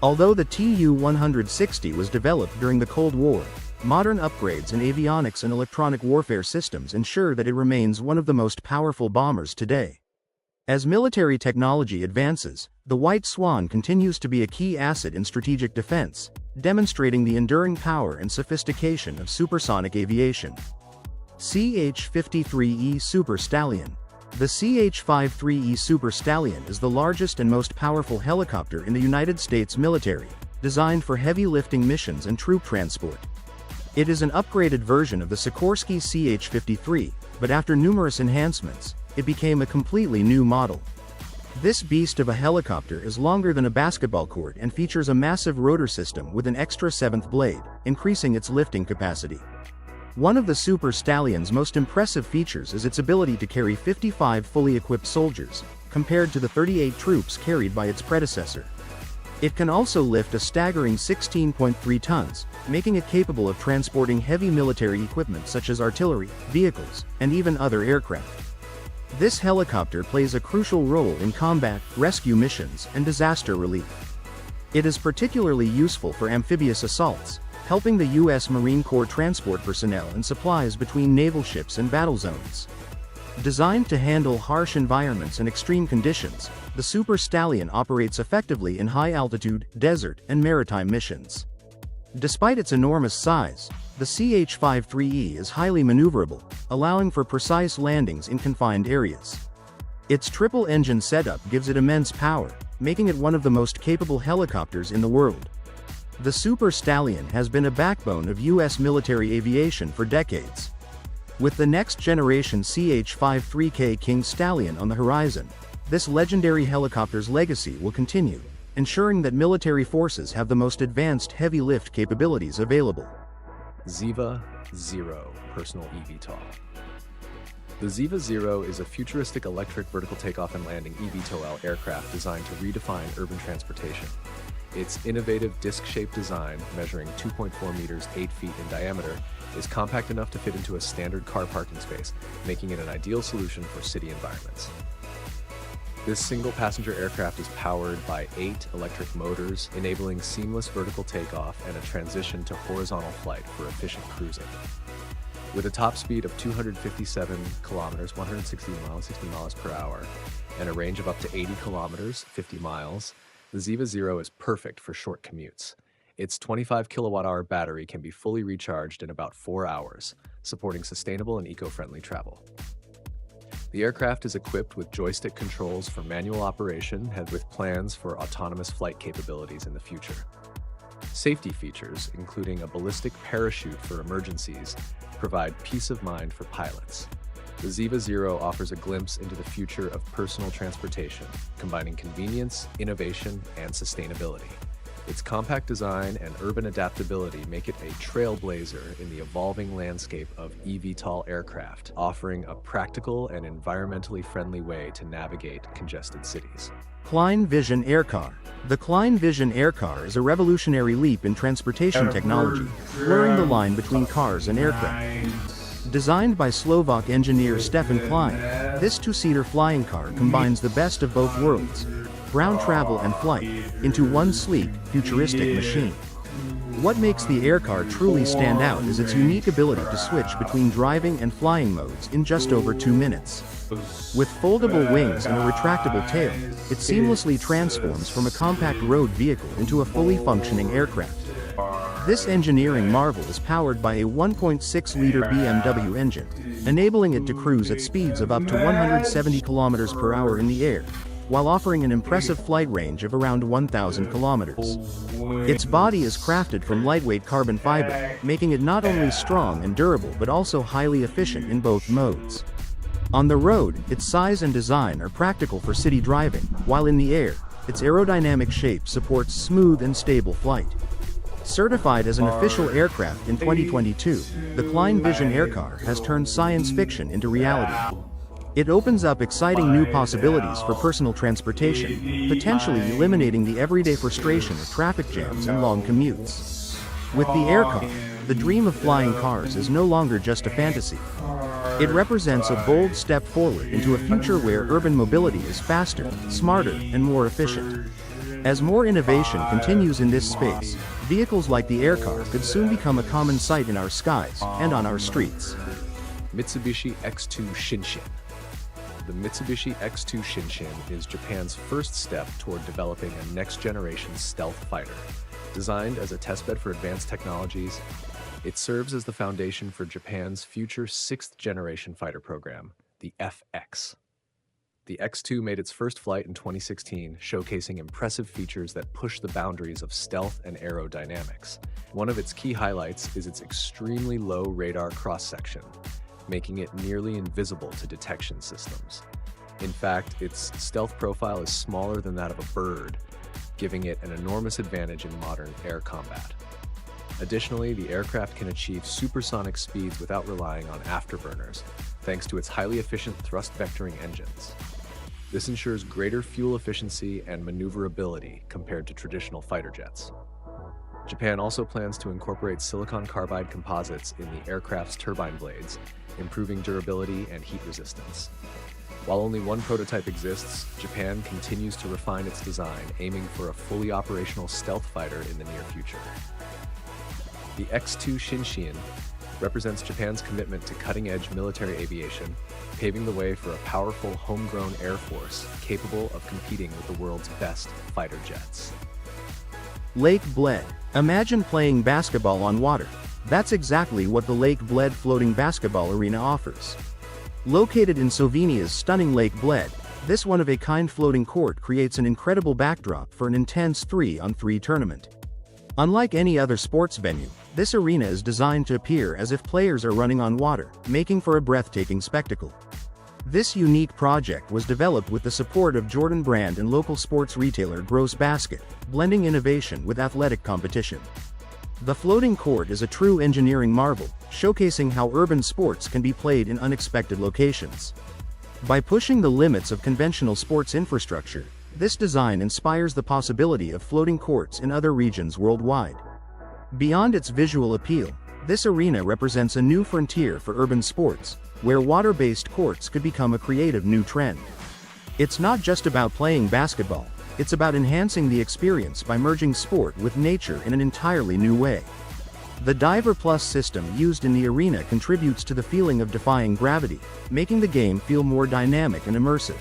Although the Tu-160 was developed during the Cold War, Modern upgrades in avionics and electronic warfare systems ensure that it remains one of the most powerful bombers today. As military technology advances, the White Swan continues to be a key asset in strategic defense, demonstrating the enduring power and sophistication of supersonic aviation. CH-53E Super Stallion. The CH-53E Super Stallion is the largest and most powerful helicopter in the United States military, designed for heavy lifting missions and troop transport. It is an upgraded version of the Sikorsky CH-53, but after numerous enhancements, it became a completely new model. This beast of a helicopter is longer than a basketball court and features a massive rotor system with an extra seventh blade, increasing its lifting capacity. One of the Super Stallion's most impressive features is its ability to carry 55 fully equipped soldiers, compared to the 38 troops carried by its predecessor. It can also lift a staggering 16.3 tons, making it capable of transporting heavy military equipment such as artillery, vehicles, and even other aircraft. This helicopter plays a crucial role in combat, rescue missions, and disaster relief. It is particularly useful for amphibious assaults, helping the U.S. Marine Corps transport personnel and supplies between naval ships and battle zones. Designed to handle harsh environments and extreme conditions, the Super Stallion operates effectively in high-altitude, desert, and maritime missions. Despite its enormous size, the CH-53E is highly maneuverable, allowing for precise landings in confined areas. Its triple-engine setup gives it immense power, making it one of the most capable helicopters in the world. The Super Stallion has been a backbone of U.S. military aviation for decades. With the next-generation CH-53K King Stallion on the horizon, this legendary helicopter's legacy will continue, ensuring that military forces have the most advanced heavy-lift capabilities available. Ziva Zero Personal eVTOL. The Ziva Zero is a futuristic electric vertical takeoff and landing eVTOL aircraft designed to redefine urban transportation. Its innovative disc-shaped design, measuring 2.4 meters 8 feet in diameter, is compact enough to fit into a standard car parking space, making it an ideal solution for city environments. This single-passenger aircraft is powered by 8 electric motors, enabling seamless vertical takeoff and a transition to horizontal flight for efficient cruising. With a top speed of 257 kilometers, 160 miles, 60 miles per hour, and a range of up to 80 kilometers, 50 miles, the Ziva Zero is perfect for short commutes. Its 25 kilowatt-hour battery can be fully recharged in about 4 hours, supporting sustainable and eco-friendly travel. The aircraft is equipped with joystick controls for manual operation and with plans for autonomous flight capabilities in the future. Safety features, including a ballistic parachute for emergencies, provide peace of mind for pilots. The Ziva Zero offers a glimpse into the future of personal transportation, combining convenience, innovation, and sustainability. Its compact design and urban adaptability make it a trailblazer in the evolving landscape of eVTOL aircraft, offering a practical and environmentally friendly way to navigate congested cities. Klein Vision Aircar. The Klein Vision Aircar is a revolutionary leap in transportation technology, blurring the line between cars and aircraft. Designed by Slovak engineer Stefan Klein, this two-seater flying car combines the best of both worlds, ground travel and flight, into one sleek, futuristic machine. What makes the aircar truly stand out is its unique ability to switch between driving and flying modes in just over 2 minutes. With foldable wings and a retractable tail, it seamlessly transforms from a compact road vehicle into a fully functioning aircraft. This engineering marvel is powered by a 1.6-liter BMW engine, enabling it to cruise at speeds of up to 170 kilometers per hour in the air, while offering an impressive flight range of around 1,000 kilometers. Its body is crafted from lightweight carbon fiber, making it not only strong and durable but also highly efficient in both modes. On the road, its size and design are practical for city driving, while in the air, its aerodynamic shape supports smooth and stable flight. Certified as an official aircraft in 2022, the Klein Vision Aircar has turned science fiction into reality. It opens up exciting new possibilities for personal transportation, potentially eliminating the everyday frustration of traffic jams and long commutes. With the aircar, the dream of flying cars is no longer just a fantasy. It represents a bold step forward into a future where urban mobility is faster, smarter, and more efficient. As more innovation continues in this space, vehicles like the aircar could soon become a common sight in our skies and on our streets. Mitsubishi X2 Shinshin. The Mitsubishi X2 Shinshin is Japan's first step toward developing a next-generation stealth fighter. Designed as a testbed for advanced technologies, it serves as the foundation for Japan's future sixth-generation fighter program, the FX. The X2 made its first flight in 2016, showcasing impressive features that push the boundaries of stealth and aerodynamics. One of its key highlights is its extremely low radar cross-section, making it nearly invisible to detection systems. In fact, its stealth profile is smaller than that of a bird, giving it an enormous advantage in modern air combat. Additionally, the aircraft can achieve supersonic speeds without relying on afterburners, thanks to its highly efficient thrust vectoring engines. This ensures greater fuel efficiency and maneuverability compared to traditional fighter jets. Japan also plans to incorporate silicon carbide composites in the aircraft's turbine blades, improving durability and heat resistance. While only one prototype exists, Japan continues to refine its design, aiming for a fully operational stealth fighter in the near future. The X2 Shinshin represents Japan's commitment to cutting-edge military aviation, paving the way for a powerful homegrown air force capable of competing with the world's best fighter jets. Lake Bled. Imagine playing basketball on water. That's exactly what the Lake Bled floating basketball arena offers. Located in Slovenia's stunning Lake Bled, this one-of-a-kind floating court creates an incredible backdrop for an intense 3-on-3 tournament. Unlike any other sports venue, this arena is designed to appear as if players are running on water, making for a breathtaking spectacle. This unique project was developed with the support of Jordan Brand and local sports retailer Gross Basket, blending innovation with athletic competition. The floating court is a true engineering marvel, showcasing how urban sports can be played in unexpected locations. By pushing the limits of conventional sports infrastructure, this design inspires the possibility of floating courts in other regions worldwide. Beyond its visual appeal, this arena represents a new frontier for urban sports, where water-based courts could become a creative new trend. It's not just about playing basketball, it's about enhancing the experience by merging sport with nature in an entirely new way. The Diver Plus system used in the arena contributes to the feeling of defying gravity, making the game feel more dynamic and immersive.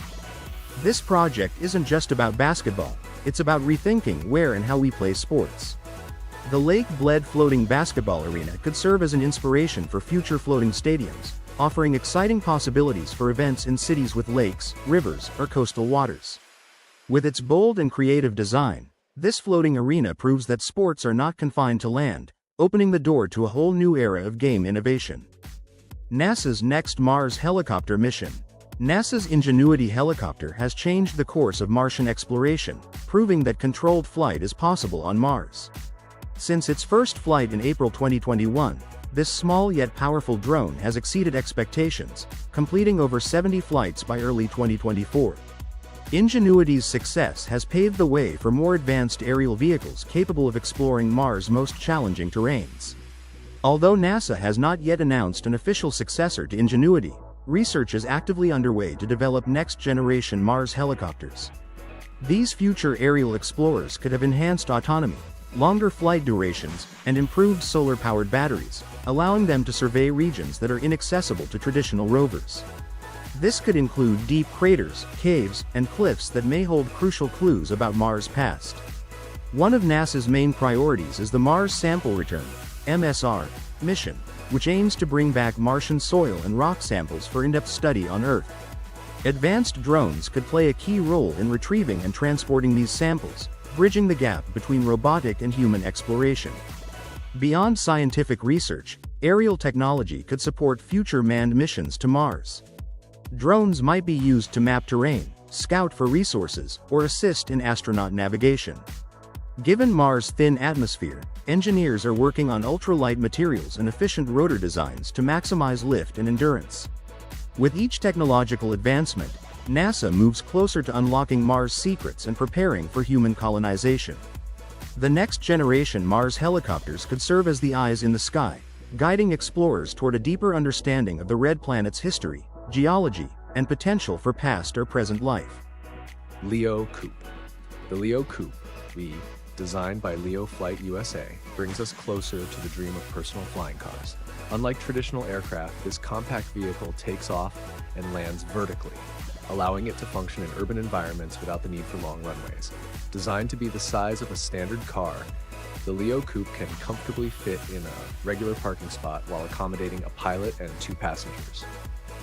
This project isn't just about basketball, it's about rethinking where and how we play sports. The Lake Bled floating basketball arena could serve as an inspiration for future floating stadiums, offering exciting possibilities for events in cities with lakes, rivers, or coastal waters. With its bold and creative design, this floating arena proves that sports are not confined to land, opening the door to a whole new era of game innovation. NASA's next Mars helicopter mission. NASA's Ingenuity helicopter has changed the course of Martian exploration, proving that controlled flight is possible on Mars. Since its first flight in April 2021, this small yet powerful drone has exceeded expectations, completing over 70 flights by early 2024. Ingenuity's success has paved the way for more advanced aerial vehicles capable of exploring Mars' most challenging terrains. Although NASA has not yet announced an official successor to Ingenuity, research is actively underway to develop next-generation Mars helicopters. These future aerial explorers could have enhanced autonomy, longer flight durations, and improved solar-powered batteries, allowing them to survey regions that are inaccessible to traditional rovers. This could include deep craters, caves, and cliffs that may hold crucial clues about Mars' past. One of NASA's main priorities is the Mars Sample Return (MSR) mission, which aims to bring back Martian soil and rock samples for in-depth study on Earth. Advanced drones could play a key role in retrieving and transporting these samples, bridging the gap between robotic and human exploration. Beyond scientific research, aerial technology could support future manned missions to Mars. Drones might be used to map terrain, scout for resources, or assist in astronaut navigation. Given Mars' thin atmosphere, engineers are working on ultralight materials and efficient rotor designs to maximize lift and endurance. With each technological advancement, NASA moves closer to unlocking Mars' secrets and preparing for human colonization. The next-generation Mars helicopters could serve as the eyes in the sky, guiding explorers toward a deeper understanding of the red planet's history, geology, and potential for past or present life. Leo Coupe. The Leo Coupe, the designed by Leo Flight USA, brings us closer to the dream of personal flying cars. Unlike traditional aircraft, this compact vehicle takes off and lands vertically, allowing it to function in urban environments without the need for long runways. Designed to be the size of a standard car, the Leo Coupe can comfortably fit in a regular parking spot while accommodating a pilot and 2 passengers.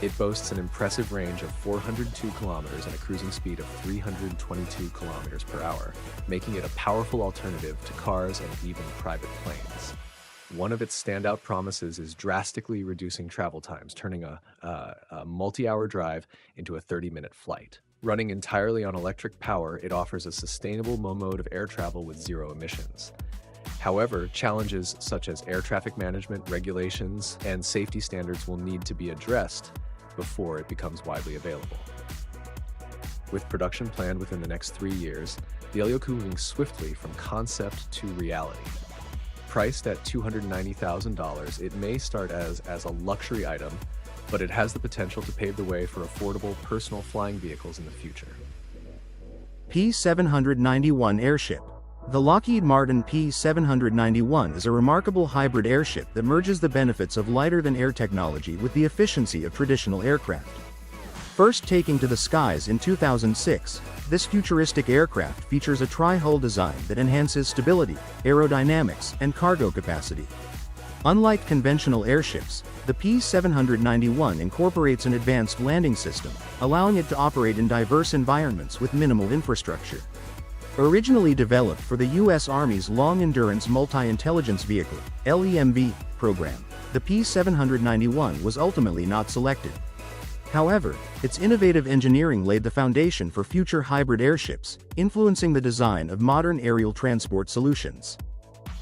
It boasts an impressive range of 402 kilometers and a cruising speed of 322 kilometers per hour, making it a powerful alternative to cars and even private planes. One of its standout promises is drastically reducing travel times, turning a multi-hour drive into a 30-minute flight. Running entirely on electric power, it offers a sustainable mode of air travel with 0 emissions. However, challenges such as air traffic management, regulations, and safety standards will need to be addressed before it becomes widely available. With production planned within the next 3 years, the Leo Coupe moving swiftly from concept to reality. Priced at $290,000, it may start as a luxury item, but it has the potential to pave the way for affordable personal flying vehicles in the future. P-791 Airship. The Lockheed Martin P-791 is a remarkable hybrid airship that merges the benefits of lighter-than-air technology with the efficiency of traditional aircraft. First taking to the skies in 2006, this futuristic aircraft features a tri-hull design that enhances stability, aerodynamics, and cargo capacity. Unlike conventional airships, the P-791 incorporates an advanced landing system, allowing it to operate in diverse environments with minimal infrastructure. Originally developed for the U.S. Army's Long Endurance Multi-Intelligence Vehicle (LEMV) program, the P-791 was ultimately not selected. However, its innovative engineering laid the foundation for future hybrid airships, influencing the design of modern aerial transport solutions.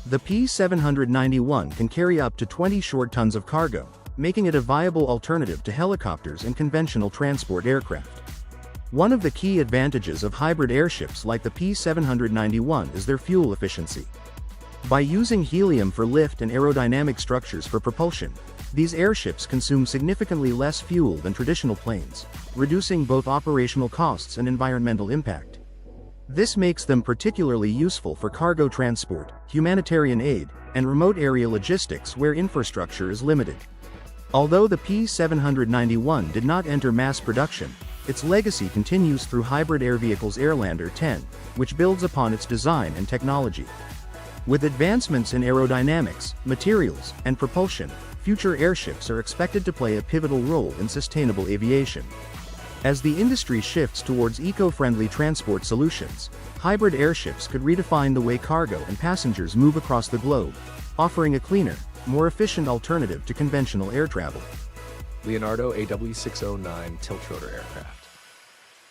The P-791 can carry up to 20 short tons of cargo, making it a viable alternative to helicopters and conventional transport aircraft. One of the key advantages of hybrid airships like the P-791 is their fuel efficiency. By using helium for lift and aerodynamic structures for propulsion, these airships consume significantly less fuel than traditional planes, reducing both operational costs and environmental impact. This makes them particularly useful for cargo transport, humanitarian aid, and remote area logistics where infrastructure is limited. Although the P-791 did not enter mass production, its legacy continues through hybrid air vehicles Airlander 10, which builds upon its design and technology. With advancements in aerodynamics, materials, and propulsion, future airships are expected to play a pivotal role in sustainable aviation. As the industry shifts towards eco-friendly transport solutions, hybrid airships could redefine the way cargo and passengers move across the globe, offering a cleaner, more efficient alternative to conventional air travel. Leonardo AW609 tiltrotor aircraft.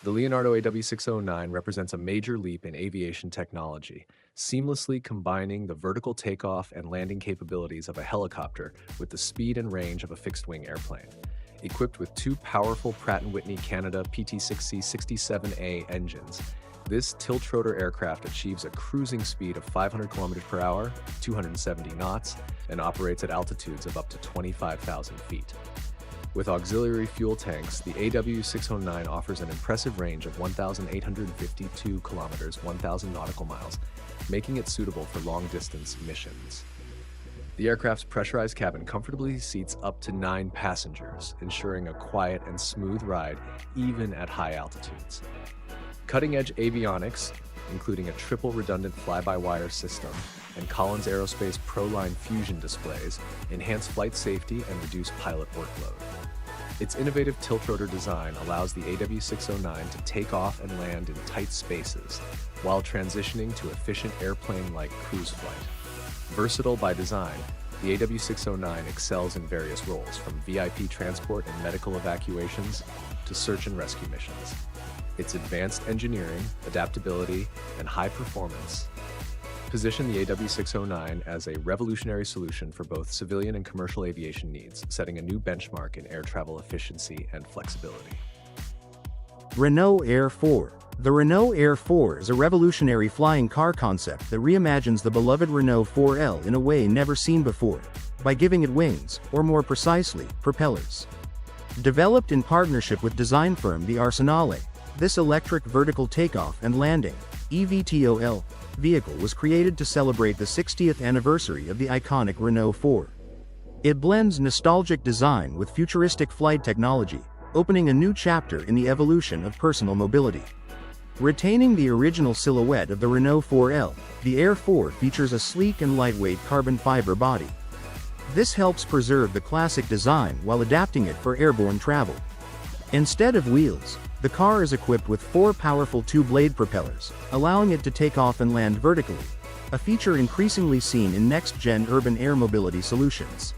The Leonardo AW609 represents a major leap in aviation technology, seamlessly combining the vertical takeoff and landing capabilities of a helicopter with the speed and range of a fixed-wing airplane. Equipped with 2 powerful Pratt & Whitney Canada PT6C-67A engines, this tiltrotor aircraft achieves a cruising speed of 500 km per hour, 270 knots, and operates at altitudes of up to 25,000 feet. With auxiliary fuel tanks, the AW609 offers an impressive range of 1,852 kilometers, 1,000 nautical miles, making it suitable for long-distance missions. The aircraft's pressurized cabin comfortably seats up to 9 passengers, ensuring a quiet and smooth ride even at high altitudes. Cutting-edge avionics, including a triple redundant fly-by-wire system and Collins Aerospace ProLine Fusion displays, enhance flight safety and reduce pilot workload. Its innovative tiltrotor design allows the AW609 to take off and land in tight spaces, while transitioning to efficient airplane-like cruise flight. Versatile by design, the AW609 excels in various roles, from VIP transport and medical evacuations to search and rescue missions. Its advanced engineering, adaptability, and high performance position the AW609 as a revolutionary solution for both civilian and commercial aviation needs, setting a new benchmark in air travel efficiency and flexibility. Renault Air 4. The Renault Air 4 is a revolutionary flying car concept that reimagines the beloved Renault 4L in a way never seen before, by giving it wings, or more precisely, propellers. Developed in partnership with design firm The Arsenale, this electric vertical takeoff and landing (eVTOL) vehicle was created to celebrate the 60th anniversary of the iconic Renault 4. It blends nostalgic design with futuristic flight technology, opening a new chapter in the evolution of personal mobility. Retaining the original silhouette of the Renault 4L, the Air 4 features a sleek and lightweight carbon fiber body. This helps preserve the classic design while adapting it for airborne travel. Instead of wheels, the car is equipped with 4 powerful two-blade propellers, allowing it to take off and land vertically, a feature increasingly seen in next-gen urban air mobility solutions.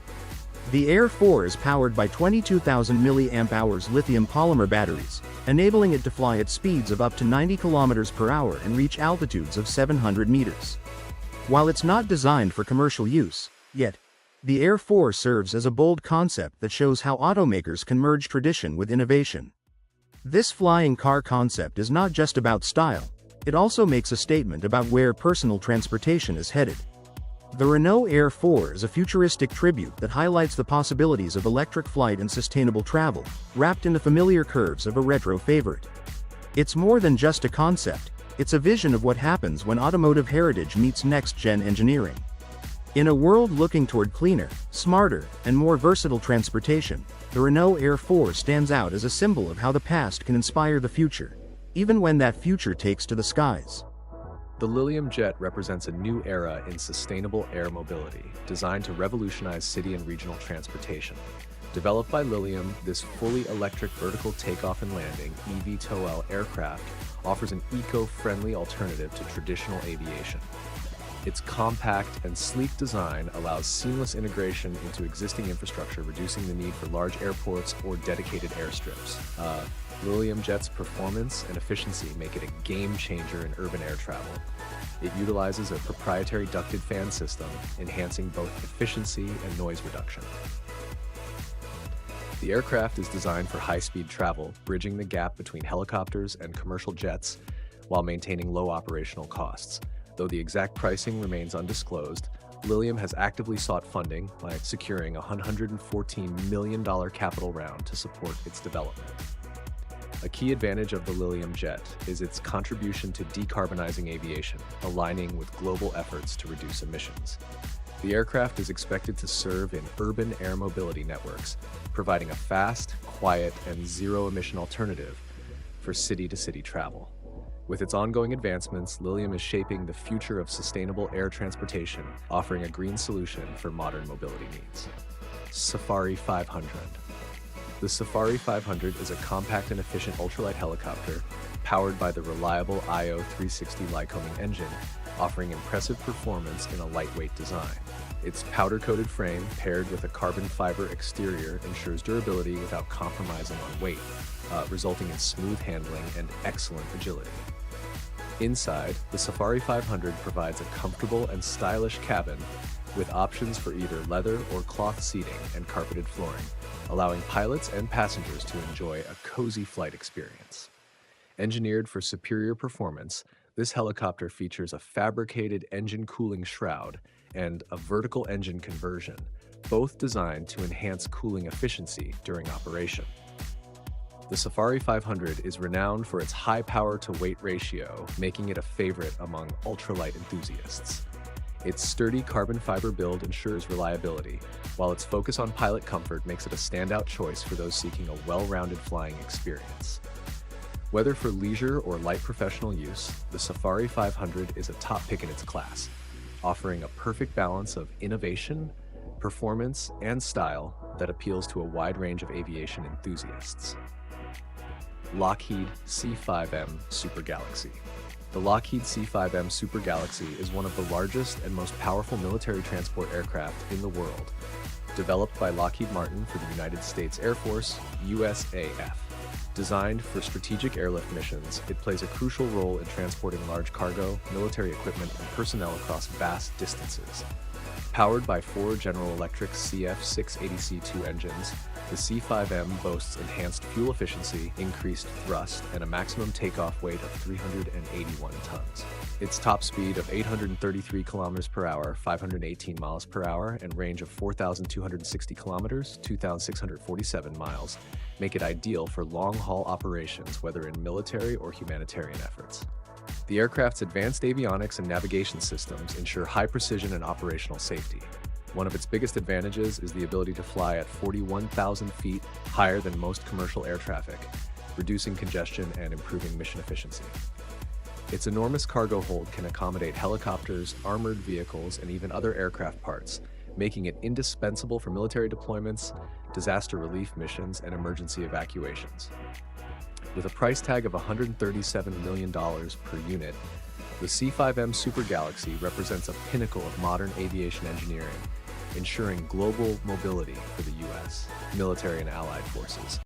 The Air 4 is powered by 22,000 mAh lithium polymer batteries, enabling it to fly at speeds of up to 90 km per hour and reach altitudes of 700 meters. While it's not designed for commercial use, yet, the Air 4 serves as a bold concept that shows how automakers can merge tradition with innovation. This flying car concept is not just about style, it also makes a statement about where personal transportation is headed. The Renault Air 4 is a futuristic tribute that highlights the possibilities of electric flight and sustainable travel, wrapped in the familiar curves of a retro favorite. It's more than just a concept, it's a vision of what happens when automotive heritage meets next-gen engineering. In a world looking toward cleaner, smarter, and more versatile transportation, the Renault Air 4 stands out as a symbol of how the past can inspire the future, even when that future takes to the skies. The Lilium Jet represents a new era in sustainable air mobility, designed to revolutionize city and regional transportation. Developed by Lilium, this fully electric vertical takeoff and landing (eVTOL) aircraft offers an eco-friendly alternative to traditional aviation. Its compact and sleek design allows seamless integration into existing infrastructure, reducing the need for large airports or dedicated airstrips. Lilium Jet's performance and efficiency make it a game changer in urban air travel. It utilizes a proprietary ducted fan system, enhancing both efficiency and noise reduction. The aircraft is designed for high-speed travel, bridging the gap between helicopters and commercial jets while maintaining low operational costs. Though the exact pricing remains undisclosed, Lilium has actively sought funding by securing a $114 million capital round to support its development. A key advantage of the Lilium Jet is its contribution to decarbonizing aviation, aligning with global efforts to reduce emissions. The aircraft is expected to serve in urban air mobility networks, providing a fast, quiet, and zero-emission alternative for city-to-city travel. With its ongoing advancements, Lilium is shaping the future of sustainable air transportation, offering a green solution for modern mobility needs. Safari 500. The Safari 500 is a compact and efficient ultralight helicopter powered by the reliable IO360 Lycoming engine, offering impressive performance in a lightweight design. Its powder-coated frame, paired with a carbon fiber exterior, ensures durability without compromising on weight, resulting in smooth handling and excellent agility. Inside, the Safari 500 provides a comfortable and stylish cabin with options for either leather or cloth seating and carpeted flooring, allowing pilots and passengers to enjoy a cozy flight experience. Engineered for superior performance, this helicopter features a fabricated engine cooling shroud and a vertical engine conversion, both designed to enhance cooling efficiency during operation. The Safari 500 is renowned for its high power-to-weight ratio, making it a favorite among ultralight enthusiasts. Its sturdy carbon fiber build ensures reliability, while its focus on pilot comfort makes it a standout choice for those seeking a well-rounded flying experience. Whether for leisure or light professional use, the Safari 500 is a top pick in its class, offering a perfect balance of innovation, performance, and style that appeals to a wide range of aviation enthusiasts. Lockheed C5M Super Galaxy. The Lockheed C5M Super Galaxy is one of the largest and most powerful military transport aircraft in the world. Developed by Lockheed Martin for the United States Air Force, USAF. Designed for strategic airlift missions, it plays a crucial role in transporting large cargo, military equipment, and personnel across vast distances. Powered by 4 General Electric CF680C2 engines, the C5M boasts enhanced fuel efficiency, increased thrust, and a maximum takeoff weight of 381 tons. Its top speed of 833 km per hour, 518 miles per hour, and range of 4,260 kilometers, 2,647 miles, make it ideal for long-haul operations, whether in military or humanitarian efforts. The aircraft's advanced avionics and navigation systems ensure high precision and operational safety. One of its biggest advantages is the ability to fly at 41,000 feet higher than most commercial air traffic, reducing congestion and improving mission efficiency. Its enormous cargo hold can accommodate helicopters, armored vehicles, and even other aircraft parts, making it indispensable for military deployments, disaster relief missions, and emergency evacuations. With a price tag of $137 million per unit, the C-5M Super Galaxy represents a pinnacle of modern aviation engineering, ensuring global mobility for the U.S. military and allied forces.